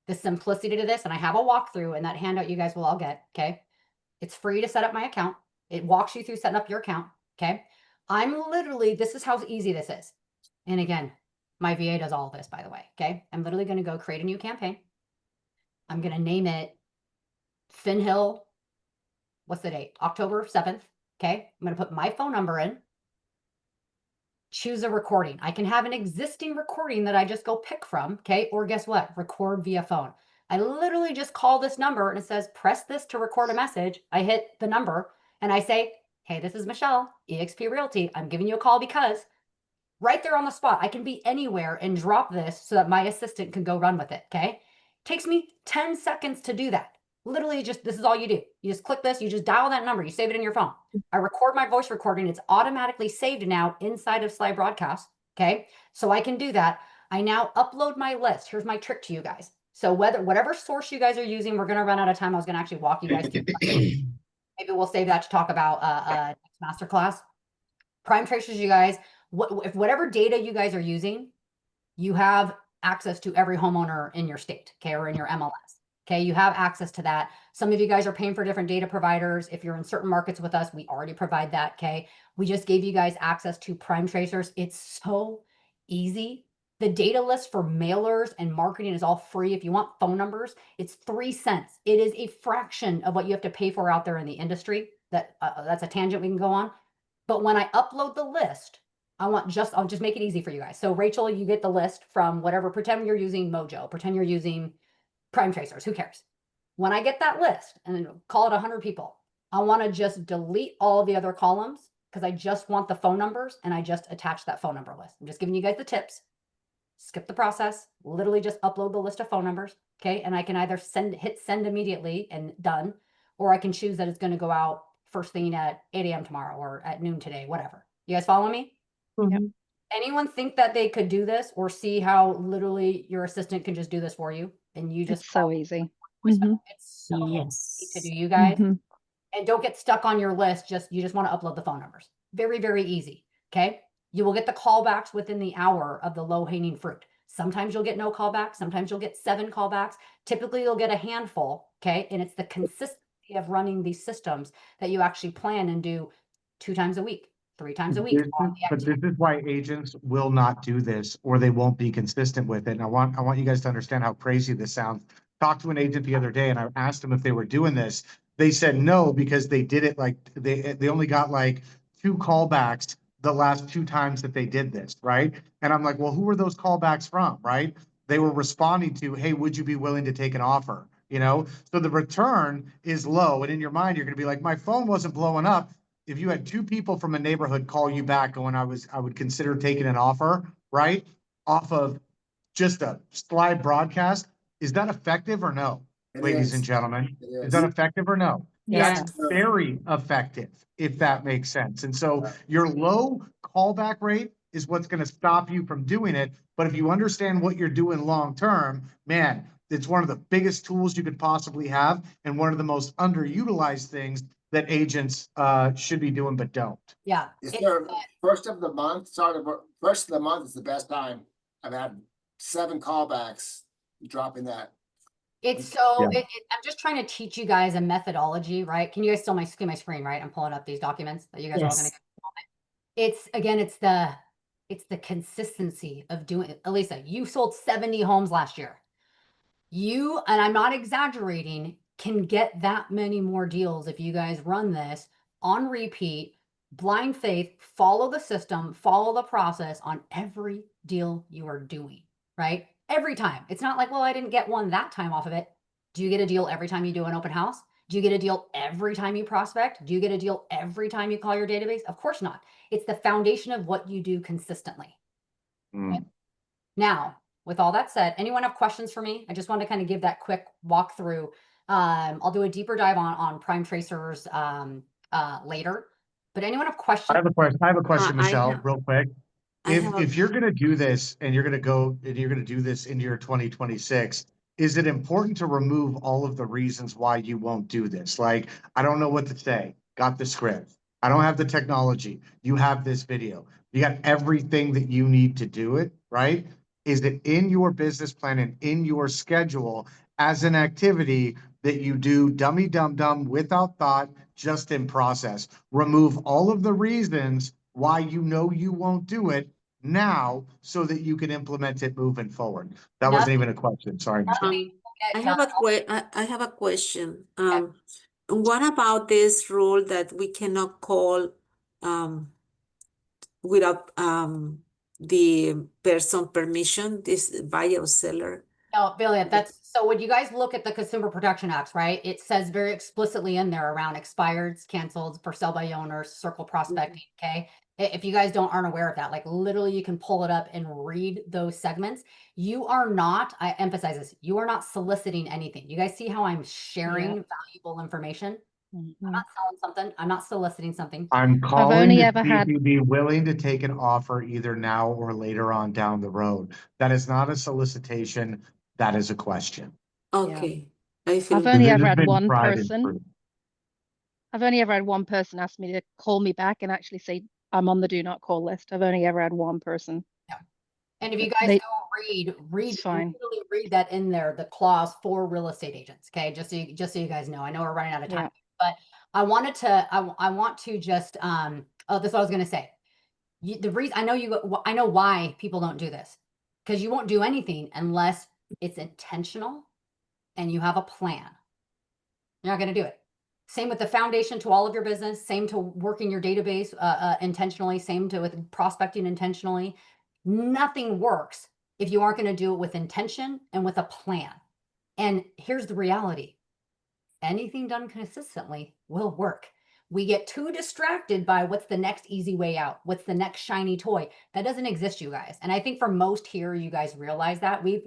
the simplicity to this, and I have a walkthrough, and that handout you guys will all get. Okay, it's free to set up my account. It walks you through setting up your account. Okay, I'm literally, this is how easy this is. And again, my VA does all of this, by the way. Okay, I'm literally going to go create a new campaign. I'm going to name it Finhill. What's the date? October 7th. Okay, I'm going to put my phone number in. Choose a recording. I can have an existing recording that I just go pick from, okay? Or guess what? Record via phone. I literally just call this number and it says, press this to record a message. I hit the number and I say, hey, this is Michelle, eXp Realty. I'm giving you a call because right there on the spot, I can be anywhere and drop this so that my assistant can go run with it, okay? Takes me 10 seconds to do that. Literally just, this is all you do. You just click this, you just dial that number, you save it in your phone. I record my voice recording. It's automatically saved now inside of Slide Broadcast. Okay. So I can do that. I now upload my list. Here's my trick to you guys. So whatever source you guys are using, we're going to run out of time. I was going to actually walk you guys through. Maybe we'll save that to talk about next masterclass. Prime tracers, you guys, if whatever data you guys are using, you have access to every homeowner in your state, okay, or in your MLS. Okay, you have access to that. Some of you guys are paying for different data providers. If you're in certain markets with us, we already provide that, okay? We just gave you guys access to Prime Tracers. It's so easy. The data list for mailers and marketing is all free. If you want phone numbers, it's 3 cents. It is a fraction of what you have to pay for out there in the industry. That's a tangent we can go on. But when I upload the list, I'll just make it easy for you guys. So Rachel, you get the list from whatever, pretend you're using Mojo, pretend you're using Prime Tracers, who cares? When I get that list and call it 100 people, I want to just delete all the other columns because I just want the phone numbers and I just attach that phone number list. I'm just giving you guys the tips. Skip the process, literally just upload the list of phone numbers. Okay. And I can either hit send immediately and done, or I can choose that it's going to go out first thing at 8 a.m. tomorrow or at noon today, whatever. You guys follow me? Mhm. Anyone think that they could do this or see how literally your assistant can just do this for you? And you just It's so easy. Mhm. It's so Yes. easy to do, you guys. Mhm. And don't get stuck on your list. You just want to upload the phone numbers. Very, very easy. Okay. You will get the callbacks within the hour of the low hanging fruit. Sometimes you'll get no callbacks. Sometimes you'll get 7 callbacks. Typically you'll get a handful. Okay. And it's the consistency of running these systems that you actually plan and do 2 times a week, 3 times a week. But this is why agents will not do this, or they won't be consistent with it. And I want you guys to understand how crazy this sounds. Talked to an agent the other day and I asked them if they were doing this. They said no, because they did it like they only got like 2 callbacks the last 2 times that they did this, right? And I'm like, well, who were those callbacks from, right? They were responding to, hey, would you be willing to take an offer? You know, so the return is low. And in your mind, you're going to be like, my phone wasn't blowing up. If you had 2 people from a neighborhood call you back going, I would consider taking an offer, right? Off of just a live broadcast. Is that effective or no, It ladies is. and gentlemen? It Is is. that effective or no? Yeah. That's very effective, if that makes sense. And so Right. your low callback rate is what's going to stop you from doing it. But if you understand what you're doing long term, man, it's one of the biggest tools you could possibly have, and one of the most underutilized things that agents should be doing but don't. Yeah. Yes, it's, sir. First of the month, first of the month is the best time. I've had 7 callbacks dropping that. It's so, Yeah. I'm just trying to teach you guys a methodology, right? Can you guys still see my screen, right? I'm pulling up these documents that you guys are all gonna Yes. get. It's, again, it's the consistency of doing it. Elisa, you sold 70 homes last year. You, and I'm not exaggerating, can get that many more deals if you guys run this on repeat, blind faith, follow the system, follow the process on every deal you are doing, right? Every time. It's not like, well, I didn't get one that time off of it. Do you get a deal every time you do an open house? Do you get a deal every time you prospect? Do you get a deal every time you call your database? Of course not. It's the foundation of what you do consistently. Mm. Now, with all that said, anyone have questions for me? I just wanted to kind of give that quick walkthrough. I'll do a deeper dive on Prime Tracers later. But anyone have questions? I have a question, I Michelle, have- real quick. I have a- If you're gonna do this and you're gonna do this into your 2026, is it important to remove all of the reasons why you won't do this? Like, I don't know what to say. Got the script. I don't have the technology. You have this video. You got everything that you need to do it, right? Is it in your business plan and in your schedule as an activity that you do dummy dum dum without thought, just in process? Remove all of the reasons why you know you won't do it now so that you can implement it moving forward. That wasn't even a question. Sorry, Michelle. Nothing will I get have a done. I have a question. What about this rule that we cannot call without the person permission, this buyer or seller? No, Billy, that's so when you guys look at the Consumer Protection Acts, right? It says very explicitly in there around expireds, canceled, for sale by owners, circle prospecting. Okay. If you guys aren't aware of that, like literally you can pull it up and read those segments. You are not, I emphasize this, you are not soliciting anything. You guys see how I'm sharing valuable information? I'm not selling something. I'm not soliciting something. I'm calling only to ever see had- if you'd be willing to take an offer either now or later on down the road. That is not a solicitation. That is a question. Okay. I feel I've only This ever has had been one tried and person. true. I've only ever had one person ask me to call me back and actually say I'm on the do not call list. I've only ever had one person. And if you But guys they- go read It's fine. literally read that in there, the clause for real estate agents. Okay, just so you guys know. I know we're running out of time, but I wanted to. I want to just. Oh, this is what I was going to say. The reason I know why people don't do this, because you won't do anything unless it's intentional, and you have a plan. You're not going to do it. Same with the foundation to all of your business. Same to working your database intentionally. Same to with prospecting intentionally. Nothing works if you aren't going to do it with intention and with a plan. And here's the reality. Anything done consistently will work. We get too distracted by what's the next easy way out. What's the next shiny toy? That doesn't exist, you guys. And I think for most here, you guys realize that we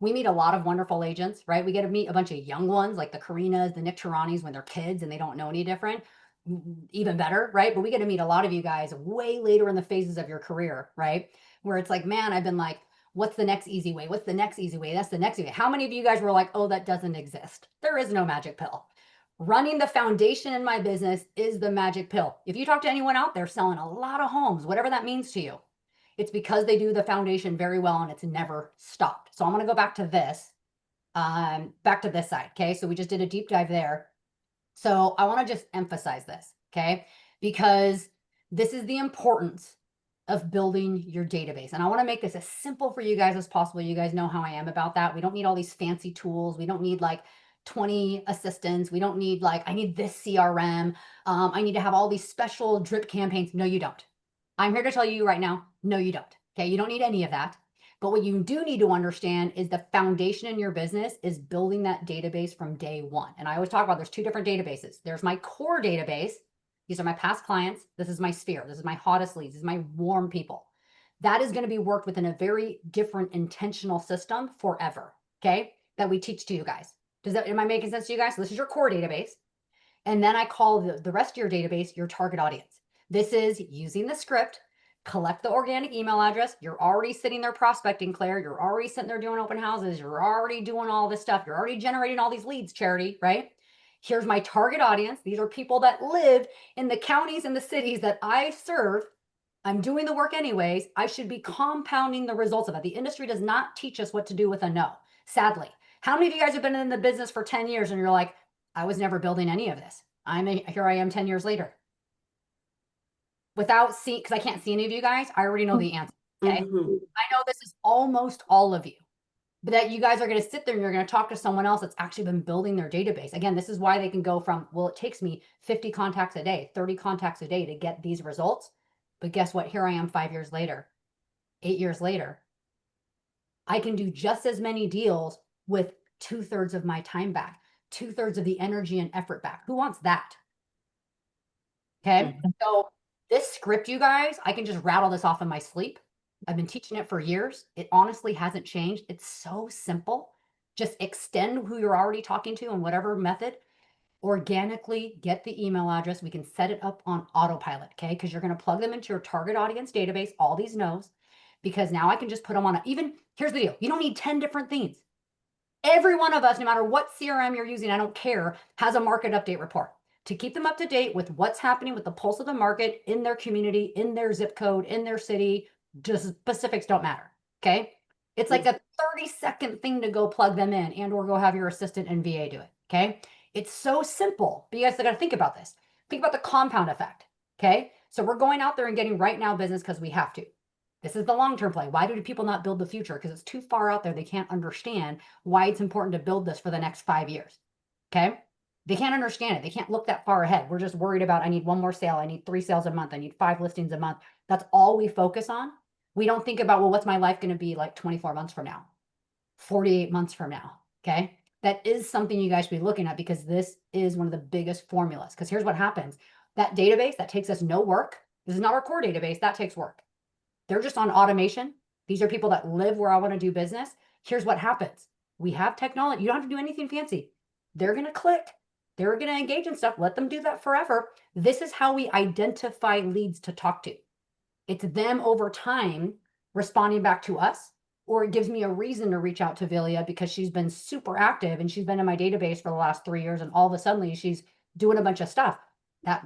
meet a lot of wonderful agents, right? We get to meet a bunch of young ones like the Karinas, the Nick Tiranis when they're kids and they don't know any different. Even better, right? But we get to meet a lot of you guys way later in the phases of your career, right? Where it's like, man, I've been like, what's the next easy way? What's the next easy way? That's the next easy way. How many of you guys were like, oh, that doesn't exist? There is no magic pill. Running the foundation in my business is the magic pill. If you talk to anyone out there selling a lot of homes, whatever that means to you, it's because they do the foundation very well and it's never stopped. So I'm going to go back to this, side. Okay. So we just did a deep dive there. So I want to just emphasize this. Okay. Because this is the importance of building your database. And I want to make this as simple for you guys as possible. You guys know how I am about that. We don't need all these fancy tools. We don't need like 20 assistants. We don't need like, I need this CRM. I need to have all these special drip campaigns. No, you don't. I'm here to tell you right now, no, you don't. Okay. You don't need any of that. But what you do need to understand is the foundation in your business is building that database from day one. And I always talk about there's two different databases. There's my core database. These are my past clients. This is my sphere. This is my hottest leads. This is my warm people. That is going to be worked within a very different intentional system forever. Okay. That we teach to you guys. Am I making sense to you guys? So this is your core database. And then I call the rest of your database your target audience. This is using the script, collect the organic email address. You're already sitting there prospecting, Claire. You're already sitting there doing open houses. You're already doing all this stuff. You're already generating all these leads, Charity, right? Here's my target audience. These are people that live in the counties and the cities that I serve. I'm doing the work anyways. I should be compounding the results of it. The industry does not teach us what to do with a no, sadly. How many of you guys have been in the business for 10 years and you're like, I was never building any of this. Here I am 10 years later. Without seeing, because I can't see any of you guys, I already know the answer. Okay. I know this is almost all of you, but that you guys are going to sit there and you're going to talk to someone else that's actually been building their database. Again, this is why they can go from, well, it takes me 50 contacts a day, 30 contacts a day to get these results. But guess what? Here I am 5 years later, 8 years later. I can do just as many deals with 2/3 of my time back, 2/3 of the energy and effort back. Who wants that? Okay. So this script, you guys, I can just rattle this off in my sleep. I've been teaching it for years. It honestly hasn't changed. It's so simple. Just extend who you're already talking to in whatever method. Organically get the email address. We can set it up on autopilot, okay? Because you're going to plug them into your target audience database, all these no's, because now I can just put them on here's the deal. You don't need 10 different things. Every one of us, no matter what CRM you're using, I don't care, has a market update report to keep them up to date with what's happening with the pulse of the market in their community, in their zip code, in their city. Just specifics don't matter, okay? It's like a 30-second thing to go plug them in and or go have your assistant and VA do it, okay? It's so simple, but you guys got to think about this. Think about the compound effect, okay? So we're going out there and getting right now business because we have to. This is the long-term play. Why do people not build the future? Because it's too far out there. They can't understand why it's important to build this for the next 5 years, okay? They can't understand it. They can't look that far ahead. We're just worried about, I need 1 more sale. I need 3 sales a month. I need 5 listings a month. That's all we focus on. We don't think about, well, what's my life going to be like 24 months from now, 48 months from now, okay? That is something you guys should be looking at because this is one of the biggest formulas. Because here's what happens. That database, that takes us no work. This is not our core database. That takes work. They're just on automation. These are people that live where I want to do business. Here's what happens. We have technology. You don't have to do anything fancy. They're going to click. They're going to engage in stuff. Let them do that forever. This is how we identify leads to talk to. It's them over time responding back to us, or it gives me a reason to reach out to Vilia because she's been super active and she's been in my database for the last 3 years. And all of a sudden she's doing a bunch of stuff that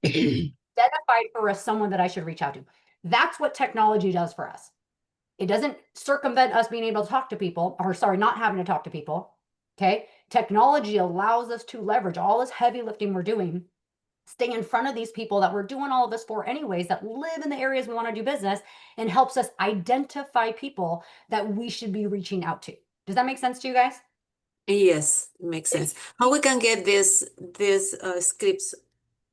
identified her as someone that I should reach out to. That's what technology does for us. It doesn't circumvent us being able to talk to people, or sorry, not having to talk to people. Okay. Technology allows us to leverage all this heavy lifting we're doing, stay in front of these people that we're doing all of this for anyways, that live in the areas we want to do business, and helps us identify people that we should be reaching out to. Does that make sense to you guys? Yes, it makes sense. How we can get this scripts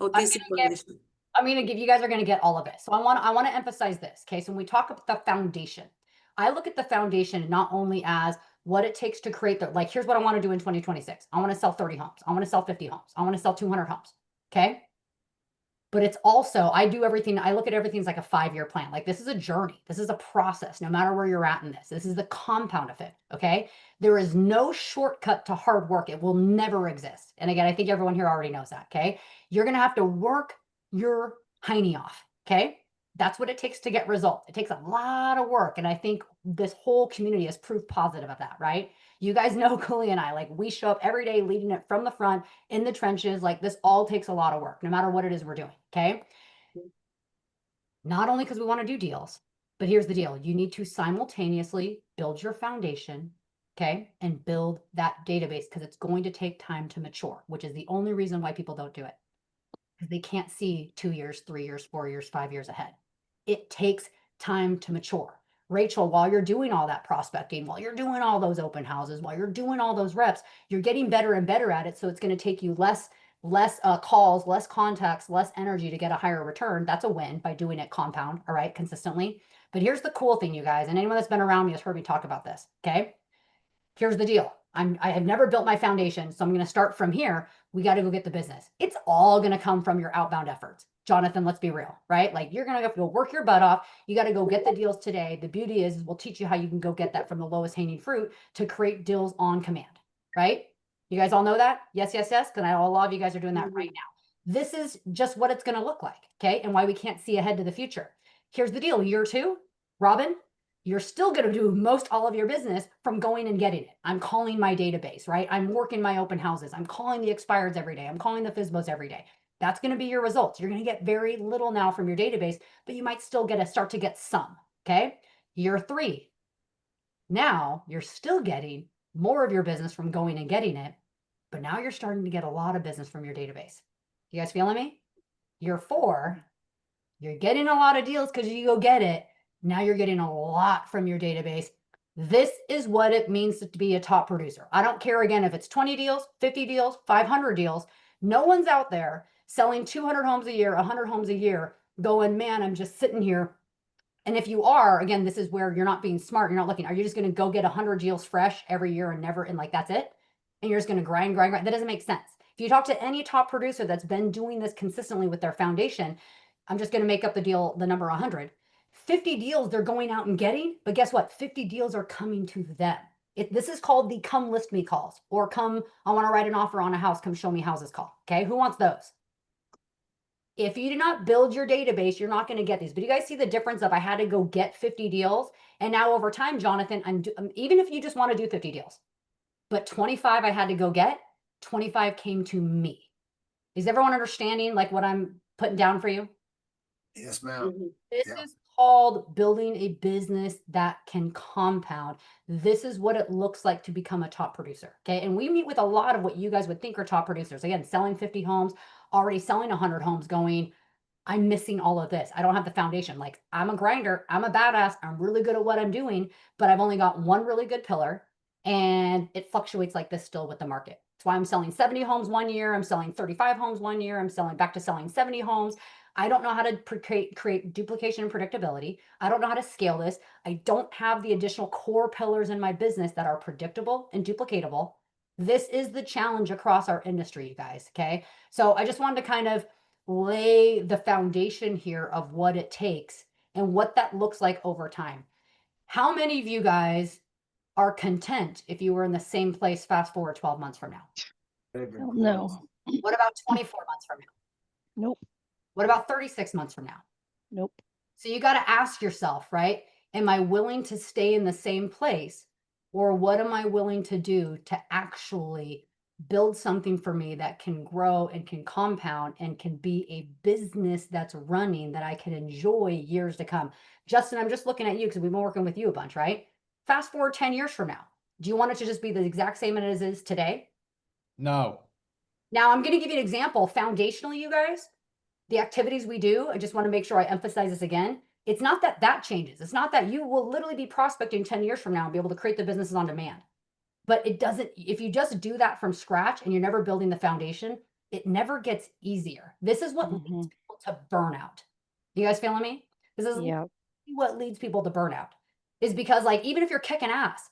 or this information? I'm going to give you guys are going to get all of it. So I want to emphasize this. Okay. So when we talk about the foundation, I look at the foundation not only as what it takes to create the, like, here's what I want to do in 2026. I want to sell 30 homes. I want to sell 50 homes. I want to sell 200 homes. Okay. But it's also, I do everything. I look at everything as like a 5-year plan. Like this is a journey. This is a process, no matter where you're at in this. This is the compound effect. Okay. There is no shortcut to hard work. It will never exist. And again, I think everyone here already knows that. Okay. You're going to have to work your hiney off. Okay. That's what it takes to get results. It takes a lot of work. And I think this whole community is proof positive of that, right? You guys know Cooley and I, like we show up every day leading it from the front in the trenches. Like this all takes a lot of work, no matter what it is we're doing. Okay. Not only because we want to do deals, but here's the deal. You need to simultaneously build your foundation. Okay. And build that database because it's going to take time to mature, which is the only reason why people don't do it. Because they can't see 2 years, 3 years, 4 years, 5 years ahead. It takes time to mature. Rachel, while you're doing all that prospecting, while you're doing all those open houses, while you're doing all those reps, you're getting better and better at it. So it's going to take you less calls, less contacts, less energy to get a higher return. That's a win by doing it compound, all right, consistently. But here's the cool thing, you guys, and anyone that's been around me has heard me talk about this, okay? Here's the deal. I have never built my foundation, so I'm going to start from here. We got to go get the business. It's all going to come from your outbound efforts. Jonathan, let's be real, right? Like you're gonna have to go work your butt off. You got to go get the deals today. The beauty is we'll teach you how you can go get that from the lowest hanging fruit to create deals on command, right? You guys all know that? Yes, yes, yes. Because I know a lot of you guys are doing that right now. This is just what it's gonna look like, okay? And why we can't see ahead to the future. Here's the deal, year 2, Robin, you're still going to do most all of your business from going and getting it. I'm calling my database, right? I'm working my open houses. I'm calling the expireds every day. I'm calling the FSBOs every day. That's going to be your results. You're going to get very little now from your database, but you might still start to get some, okay? Year 3, now you're still getting more of your business from going and getting it, but now you're starting to get a lot of business from your database. You guys feeling me? Year 4, you're getting a lot of deals because you go get it. Now you're getting a lot from your database. This is what it means to be a top producer. I don't care again if it's 20 deals, 50 deals, 500 deals. No one's out there selling 200 homes a year, 100 homes a year, going, man, I'm just sitting here. And if you are, again, this is where you're not being smart. You're not looking. Are you just going to go get 100 deals fresh every year and never, and like that's it? And you're just going to grind. That doesn't make sense. If you talk to any top producer that's been doing this consistently with their foundation, I'm just going to make up the number 100. 50 deals they're going out and getting, but guess what? 50 deals are coming to them. This is called the come list me calls, or come, I want to write an offer on a house, come show me houses call. Okay, who wants those? If you do not build your database, you're not going to get these. But you guys see the difference of I had to go get 50 deals, and now over time, Jonathan, even if you just want to do 50 deals, but 25 I had to go get, 25 came to me. Is everyone understanding like what I'm putting down for you? Yes, ma'am. This Yeah. is called building a business that can compound. This is what it looks like to become a top producer. Okay. And we meet with a lot of what you guys would think are top producers. Again, selling 50 homes, already selling 100 homes, going, I'm missing all of this. I don't have the foundation. Like, I'm a grinder. I'm a badass. I'm really good at what I'm doing, but I've only got one really good pillar, and it fluctuates like this still with the market. That's why I'm selling 70 homes one year. I'm selling 35 homes one year. I'm selling back to selling 70 homes. I don't know how to create duplication and predictability. I don't know how to scale this. I don't have the additional core pillars in my business that are predictable and duplicatable. This is the challenge across our industry, you guys. Okay. So I just wanted to kind of lay the foundation here of what it takes and what that looks like over time. How many of you guys are content if you were in the same place fast forward 12 months from now? Hell no. What about 24 months from now? Nope. What about 36 months from now? Nope. So you got to ask yourself, right? Am I willing to stay in the same place, or what am I willing to do to actually build something for me that can grow and can compound and can be a business that's running that I can enjoy years to come? Justin, I'm just looking at you because we've been working with you a bunch, right? Fast forward 10 years from now. Do you want it to just be the exact same as it is today? No. Now, I'm going to give you an example. Foundationally, you guys, the activities we do, I just want to make sure I emphasize this again. It's not that that changes. It's not that you will literally be prospecting 10 years from now and be able to create the businesses on demand. But it doesn't, if you just do that from scratch and you're never building the foundation, it never gets easier. This is what leads people to burnout. You guys feeling me? This is what leads people to burnout, is because, like, even if you're kicking ass,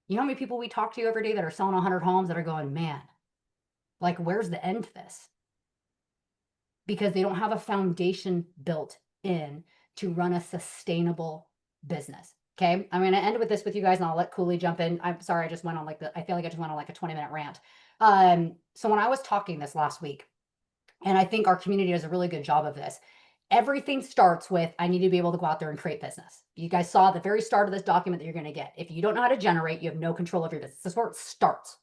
you know how many people we talk to every day that are selling 100 homes that are going, man, like, where's the end to this? Because they don't have a foundation built in to run a sustainable business. Okay. I'm going to end with this with you guys, and I'll let Cooley jump in. I'm sorry. I just went on I feel like I just went on like a 20-minute rant. So when I was talking this last week, and I think our community does a really good job of this, everything starts with, I need to be able to go out there and create business. You guys saw at the very start of this document that you're going to get. If you don't know how to generate, you have no control of your business. This is where it starts.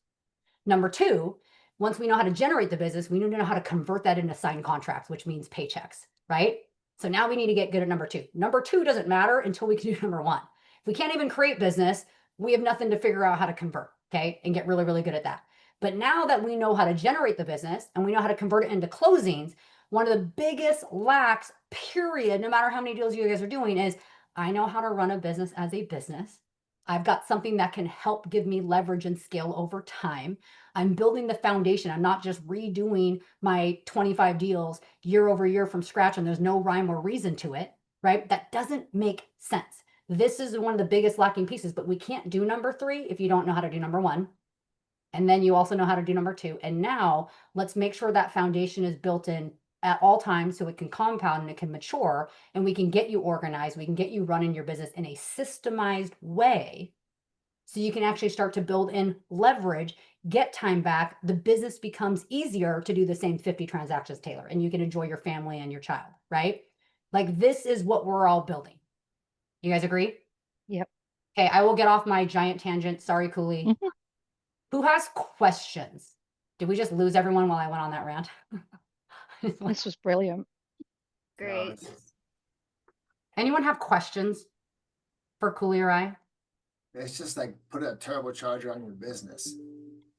Number 2, once we know how to generate the business, we need to know how to convert that into signed contracts, which means paychecks, right? So now we need to get good at number 2. Number 2 doesn't matter until we can do number 1. If we can't even create business, we have nothing to figure out how to convert, okay? And get really, really good at that. But now that we know how to generate the business and we know how to convert it into closings, one of the biggest lacks, period, no matter how many deals you guys are doing, is I know how to run a business as a business. I've got something that can help give me leverage and scale over time. I'm building the foundation. I'm not just redoing my 25 deals year over year from scratch, and there's no rhyme or reason to it, right? That doesn't make sense. This is one of the biggest lacking pieces, but we can't do number 3 if you don't know how to do number 1. And then you also know how to do number 2. And now let's make sure that foundation is built in at all times so it can compound and it can mature and we can get you organized. We can get you running your business in a systemized way. So you can actually start to build in leverage, get time back. The business becomes easier to do the same 50 transactions, Taylor, and you can enjoy your family and your child, right? Like this is what we're all building. You guys agree? Yep. Okay, I will get off my giant tangent. Sorry, Cooley. Mhm. Who has questions? Did we just lose everyone while I went on that rant? This was brilliant. No, Great. Anyone have questions for Cooley or I? It's just like put a turbocharger on your business,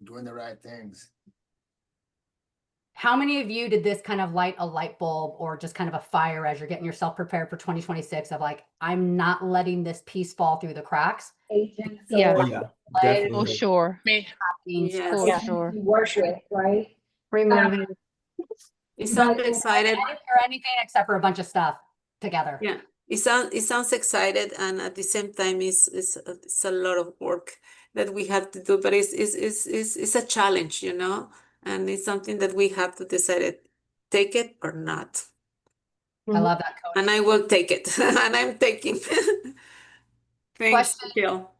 doing the right things. How many of you did this kind of light a light bulb or just kind of a fire as you're getting yourself prepared for 2026 of like, I'm not letting this piece fall through the cracks? Agents. Yeah. Oh, yeah, For definitely. sure. Yes. For Yeah. sure. Worship, right? Remove it. It sounds excited. I didn't hear anything except for a bunch of stuff together. Yeah, it sounds excited, and at the same time, it's a lot of work that we have to do. But it's a challenge, you know, and it's something that we have to decide take it or not. I love that, Cody. And I will take it, and I'm taking. Thanks, Question? Jill.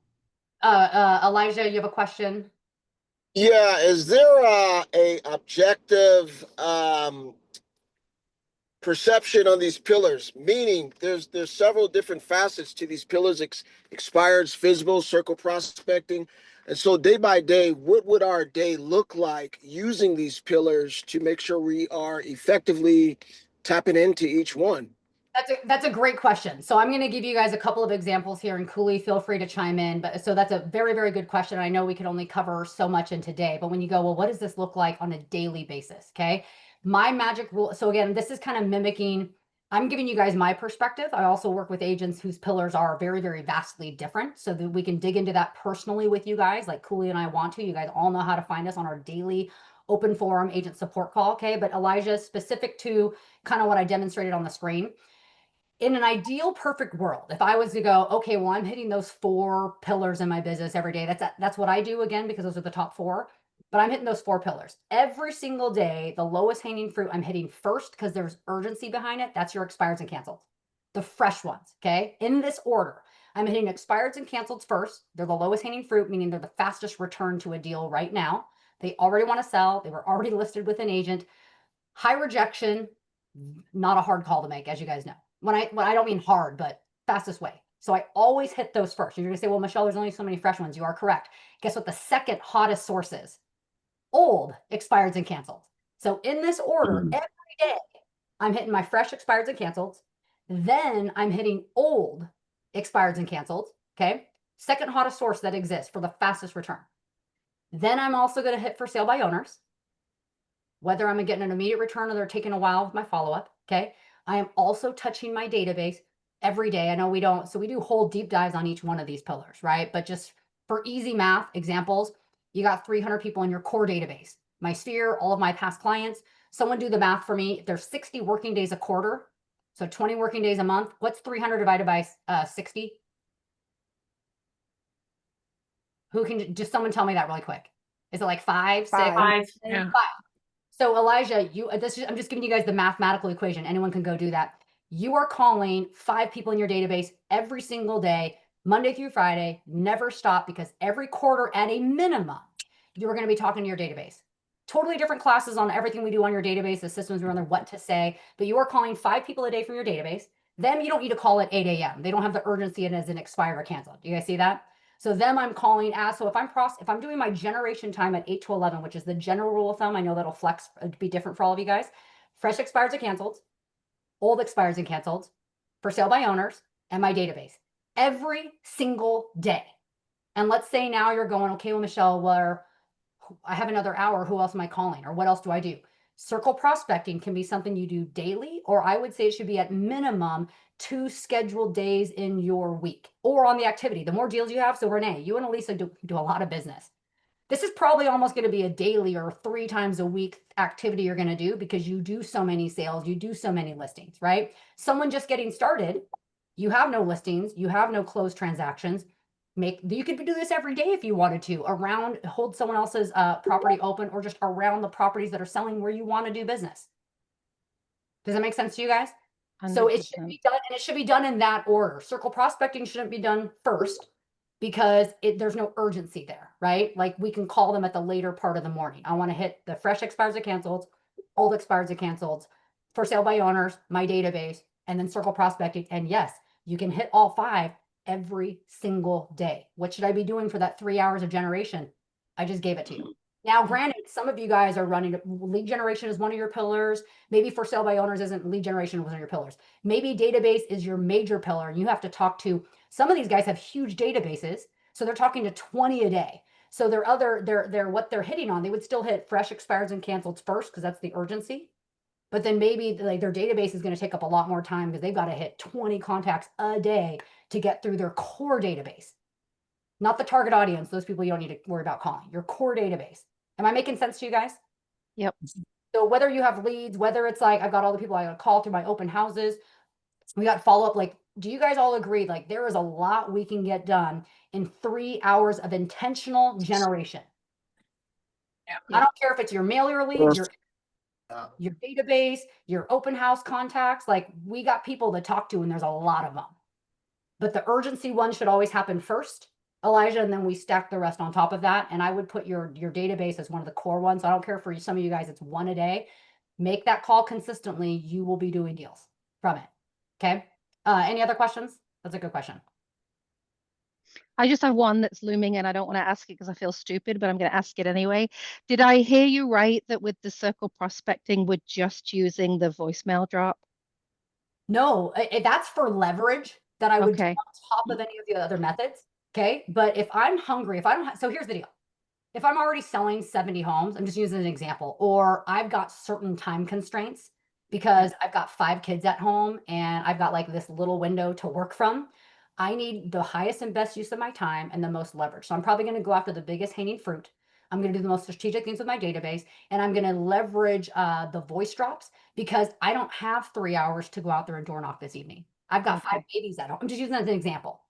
Elijah, you have a question? Yeah, is there a objective perception on these pillars? Meaning there's several different facets to these pillars, expireds, visible, circle prospecting. And so day by day, what would our day look like using these pillars to make sure we are effectively tapping into each one? That's a great question. So I'm going to give you guys a couple of examples here, and Cooley, feel free to chime in. But so that's a very, very good question. I know we could only cover so much in today, but when you go, well, what does this look like on a daily basis? Okay. My magic rule. So again, this is kind of mimicking, I'm giving you guys my perspective. I also work with agents whose pillars are very, very vastly different so that we can dig into that personally with you guys, like Cooley and I want to. You guys all know how to find us on our daily open forum agent support call. Okay. But Elijah, specific to kind of what I demonstrated on the screen. In an ideal perfect world, if I was to go, okay, well, I'm hitting those 4 pillars in my business every day. That's what I do, again, because those are the top 4, but I'm hitting those 4 pillars every single day. The lowest hanging fruit I'm hitting first because there's urgency behind it. That's your expireds and canceled, the fresh ones. Okay. In this order, I'm hitting expireds and canceled first. They're the lowest hanging fruit, meaning they're the fastest return to a deal right now. They already want to sell. They were already listed with an agent. High rejection, not a hard call to make, as you guys know. When I don't mean hard, but fastest way. So I always hit those first. You're going to say, well, Michelle, there's only so many fresh ones. You are correct. Guess what the second hottest source is? Old expireds and canceled. So in this order, every day, I'm hitting my fresh expireds and canceled. Then I'm hitting old expireds and canceled. Okay. Second hottest source that exists for the fastest return. Then I'm also going to hit for sale by owners, whether I'm getting an immediate return or they're taking a while with my follow-up. Okay. I am also touching my database every day. I know we don't, so we do whole deep dives on each one of these pillars, right? But just for easy math examples, you got 300 people in your core database, my sphere, all of my past clients. Someone do the math for me. If there's 60 working days a quarter, so 20 working days a month, what's 300 divided by 60? Who can just someone tell me that really quick? Is it like 5, 6? 5. Yeah. 5. So Elijah, I'm just giving you guys the mathematical equation. Anyone can go do that. You are calling 5 people in your database every single day, Monday through Friday, never stop, because every quarter at a minimum, you are going to be talking to your database. Totally different classes on everything we do on your database, the systems we run there, what to say, but you are calling 5 people a day from your database. Them, you don't need to call at 8 a.m. They don't have the urgency and as an expire or cancel. Do you guys see that? So them I'm calling as, so if I'm doing my generation time at 8 to 11, which is the general rule of thumb, I know that'll flex, be different for all of you guys. Fresh expires and canceled, old expires and canceled, for sale by owners, and my database every single day. And let's say now you're going, okay, well, Michelle, where I have another hour, who else am I calling? Or what else do I do? Circle prospecting can be something you do daily, or I would say it should be at minimum 2 scheduled days in your week or on the activity. The more deals you have. So Renee, you and Elisa do a lot of business. This is probably almost going to be a daily or 3 times a week activity you're going to do because you do so many sales, you do so many listings, right? Someone just getting started, you have no listings, you have no closed transactions. You could do this every day if you wanted to, hold someone else's property open, or just around the properties that are selling where you want to do business. Does that make sense to you guys? So it should 100%. be done, and it should be done in that order. Circle prospecting shouldn't be done first because there's no urgency there, right? Like we can call them at the later part of the morning. I want to hit the fresh expires and canceled, old expires and canceled, for sale by owners, my database, and then circle prospecting. And yes, you can hit all 5 every single day. What should I be doing for that 3 hours of generation? I just gave it to you. Now, granted, some of you guys are running lead generation is one of your pillars. Maybe for sale by owners isn't lead generation one of your pillars. Maybe database is your major pillar. And you have to talk to, some of these guys have huge databases. So they're talking to 20 a day. So they're what they're hitting on, they would still hit fresh expires and canceled first because that's the urgency. But then maybe like their database is going to take up a lot more time because they've got to hit 20 contacts a day to get through their core database. Not the target audience. Those people you don't need to worry about calling. Your core database. Am I making sense to you guys? Yep. So whether you have leads, whether it's like I've got all the people I gotta call through my open houses, we got follow up. Like, do you guys all agree? Like there is a lot we can get done in 3 hours of intentional generation. I don't care if it's your mailer leads, your database, your open house contacts. Like we got people to talk to and there's a lot of them. But the urgency one should always happen first, Elijah, and then we stack the rest on top of that. And I would put your database as one of the core ones. I don't care for some of you guys, it's 1 a day. Make that call consistently. You will be doing deals from it. Okay. Any other questions? That's a good question. I just have one that's looming and I don't want to ask it because I feel stupid, but I'm going to ask it anyway. Did I hear you right that with the circle prospecting, we're just using the voicemail drop? No, that's for leverage that I would do Okay. on top of any of the other methods. Okay. But if I'm hungry, if I don't have, so here's the deal. If I'm already selling 70 homes, I'm just using an example, or I've got certain time constraints because I've got 5 kids at home and I've got like this little window to work from. I need the highest and best use of my time and the most leverage. So I'm probably going to go after the biggest hanging fruit. I'm going to do the most strategic things with my database, and I'm going to leverage the voice drops because I don't have 3 hours to go out there and door knock this evening. I've got 5 babies at home. I'm just using that as an example,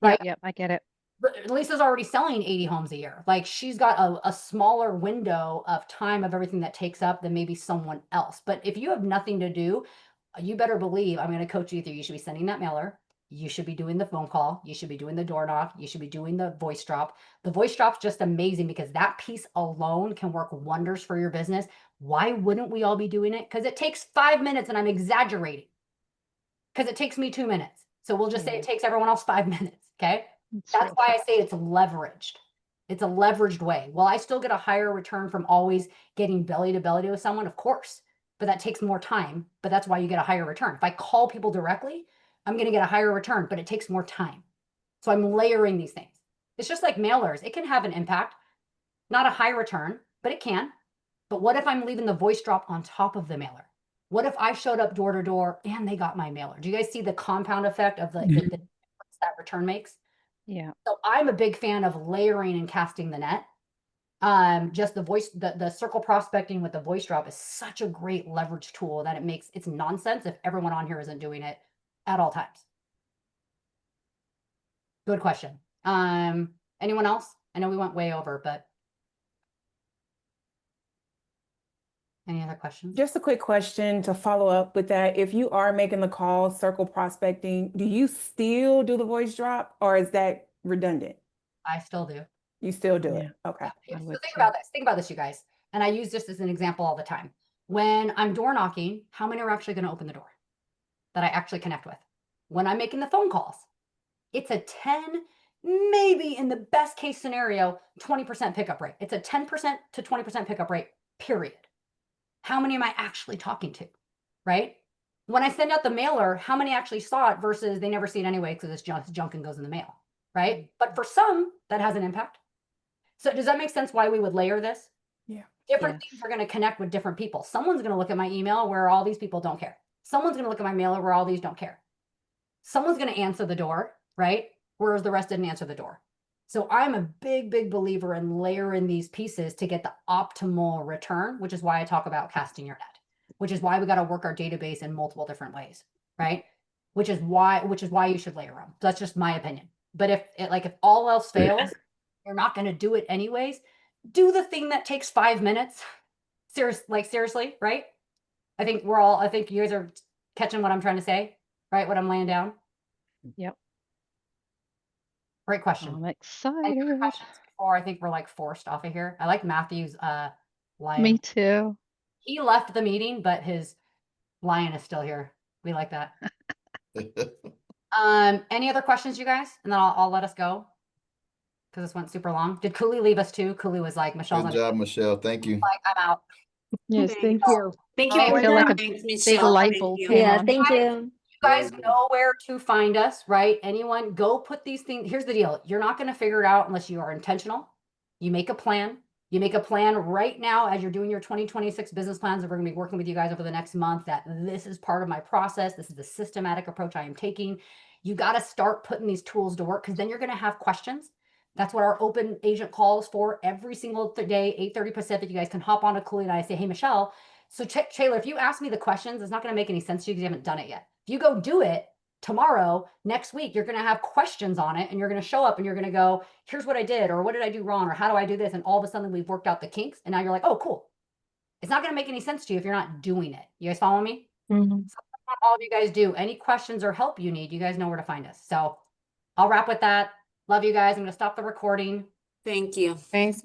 right? Yep, I get it. But Lisa's already selling 80 homes a year. Like she's got a smaller window of time of everything that takes up than maybe someone else. But if you have nothing to do, you better believe I'm going to coach you through. You should be sending that mailer. You should be doing the phone call. You should be doing the door knock. You should be doing the voice drop. The voice drop's just amazing because that piece alone can work wonders for your business. Why wouldn't we all be doing it? Because it takes 5 minutes, and I'm exaggerating because it takes me 2 minutes. So we'll just say it takes everyone else 5 minutes. Okay. That's why I say it's leveraged. It's a leveraged way. Well, I still get a higher return from always getting belly to belly with someone, of course, but that takes more time. But that's why you get a higher return. If I call people directly, I'm going to get a higher return, but it takes more time. So I'm layering these things. It's just like mailers. It can have an impact, not a high return, but it can. But what if I'm leaving the voice drop on top of the mailer? What if I showed up door to door and they got my mailer? Do you guys see the compound effect of the difference that return makes? Yeah. So I'm a big fan of layering and casting the net. Just the voice, the circle prospecting with the voice drop is such a great leverage tool that it's nonsense if everyone on here isn't doing it at all times. Good question. Anyone else? I know we went way over, but any other questions? Just a quick question to follow up with that. If you are making the call, circle prospecting, do you still do the voice drop or is that redundant? I still do. You still do it. Okay. So think about this. Think about this, you guys. And I use this as an example all the time. When I'm door knocking, how many are actually going to open the door that I actually connect with? When I'm making the phone calls, it's a 10, maybe in the best case scenario, 20% pickup rate. It's a 10% to 20% pickup rate, period. How many am I actually talking to, right? When I send out the mailer, how many actually saw it versus they never see it anyway because it's just junk and goes in the mail, right? But for some, that has an impact. So does that make sense why we would layer this? Yeah. Different things are going to connect with different people. Someone's going to look at my email where all these people don't care. Someone's going to look at my mailer where all these don't care. Someone's going to answer the door, right? Whereas the rest didn't answer the door. So I'm a big, big believer in layering these pieces to get the optimal return, which is why I talk about casting your net, which is why we got to work our database in multiple different ways, right? Which is why you should layer them. That's just my opinion. But if all else fails, you're not going to do it anyways. Do the thing that takes 5 minutes. Seriously, right? I think you guys are catching what I'm trying to say, right? What I'm laying down. Yep. Great question. I'm Any excited. other questions before I think we're like forced off of here? I like Matthew's lion. Me too. He left the meeting, but his lion is still here. We like that. Any other questions, you guys? And then I'll let us go. Because this went super long. Did Cooley leave us too? Cooley was like, Michelle's Good job, Michelle. Thank you. like, I'm out. Yes, thank you. Thank you you. for I feel like a Thanks, big Michelle. light Thank bulb you. came Yeah, on. thank you. You guys know where to find us, right? Anyone, go put these things. Here's the deal. You're not going to figure it out unless you are intentional. You make a plan. You make a plan right now as you're doing your 2026 business plans. And we're going to be working with you guys over the next month that this is part of my process. This is the systematic approach I am taking. You got to start putting these tools to work because then you're going to have questions. That's what our open agent calls for every single day, 8:30 Pacific. You guys can hop on to Cooley and I say, hey, Michelle. So Taylor, if you ask me the questions, it's not going to make any sense to you because you haven't done it yet. If you go do it tomorrow, next week, you're going to have questions on it and you're going to show up and you're going to go, here's what I did, or what did I do wrong, or how do I do this? And all of a sudden we've worked out the kinks. And now you're like, oh, cool. It's not going to make any sense to you if you're not doing it. You guys follow me? Mhm. So that's what all of you guys do. Any questions or help you need, you guys know where to find us. So I'll wrap with that. Love you guys. I'm going to stop the recording. Thank you. Thanks,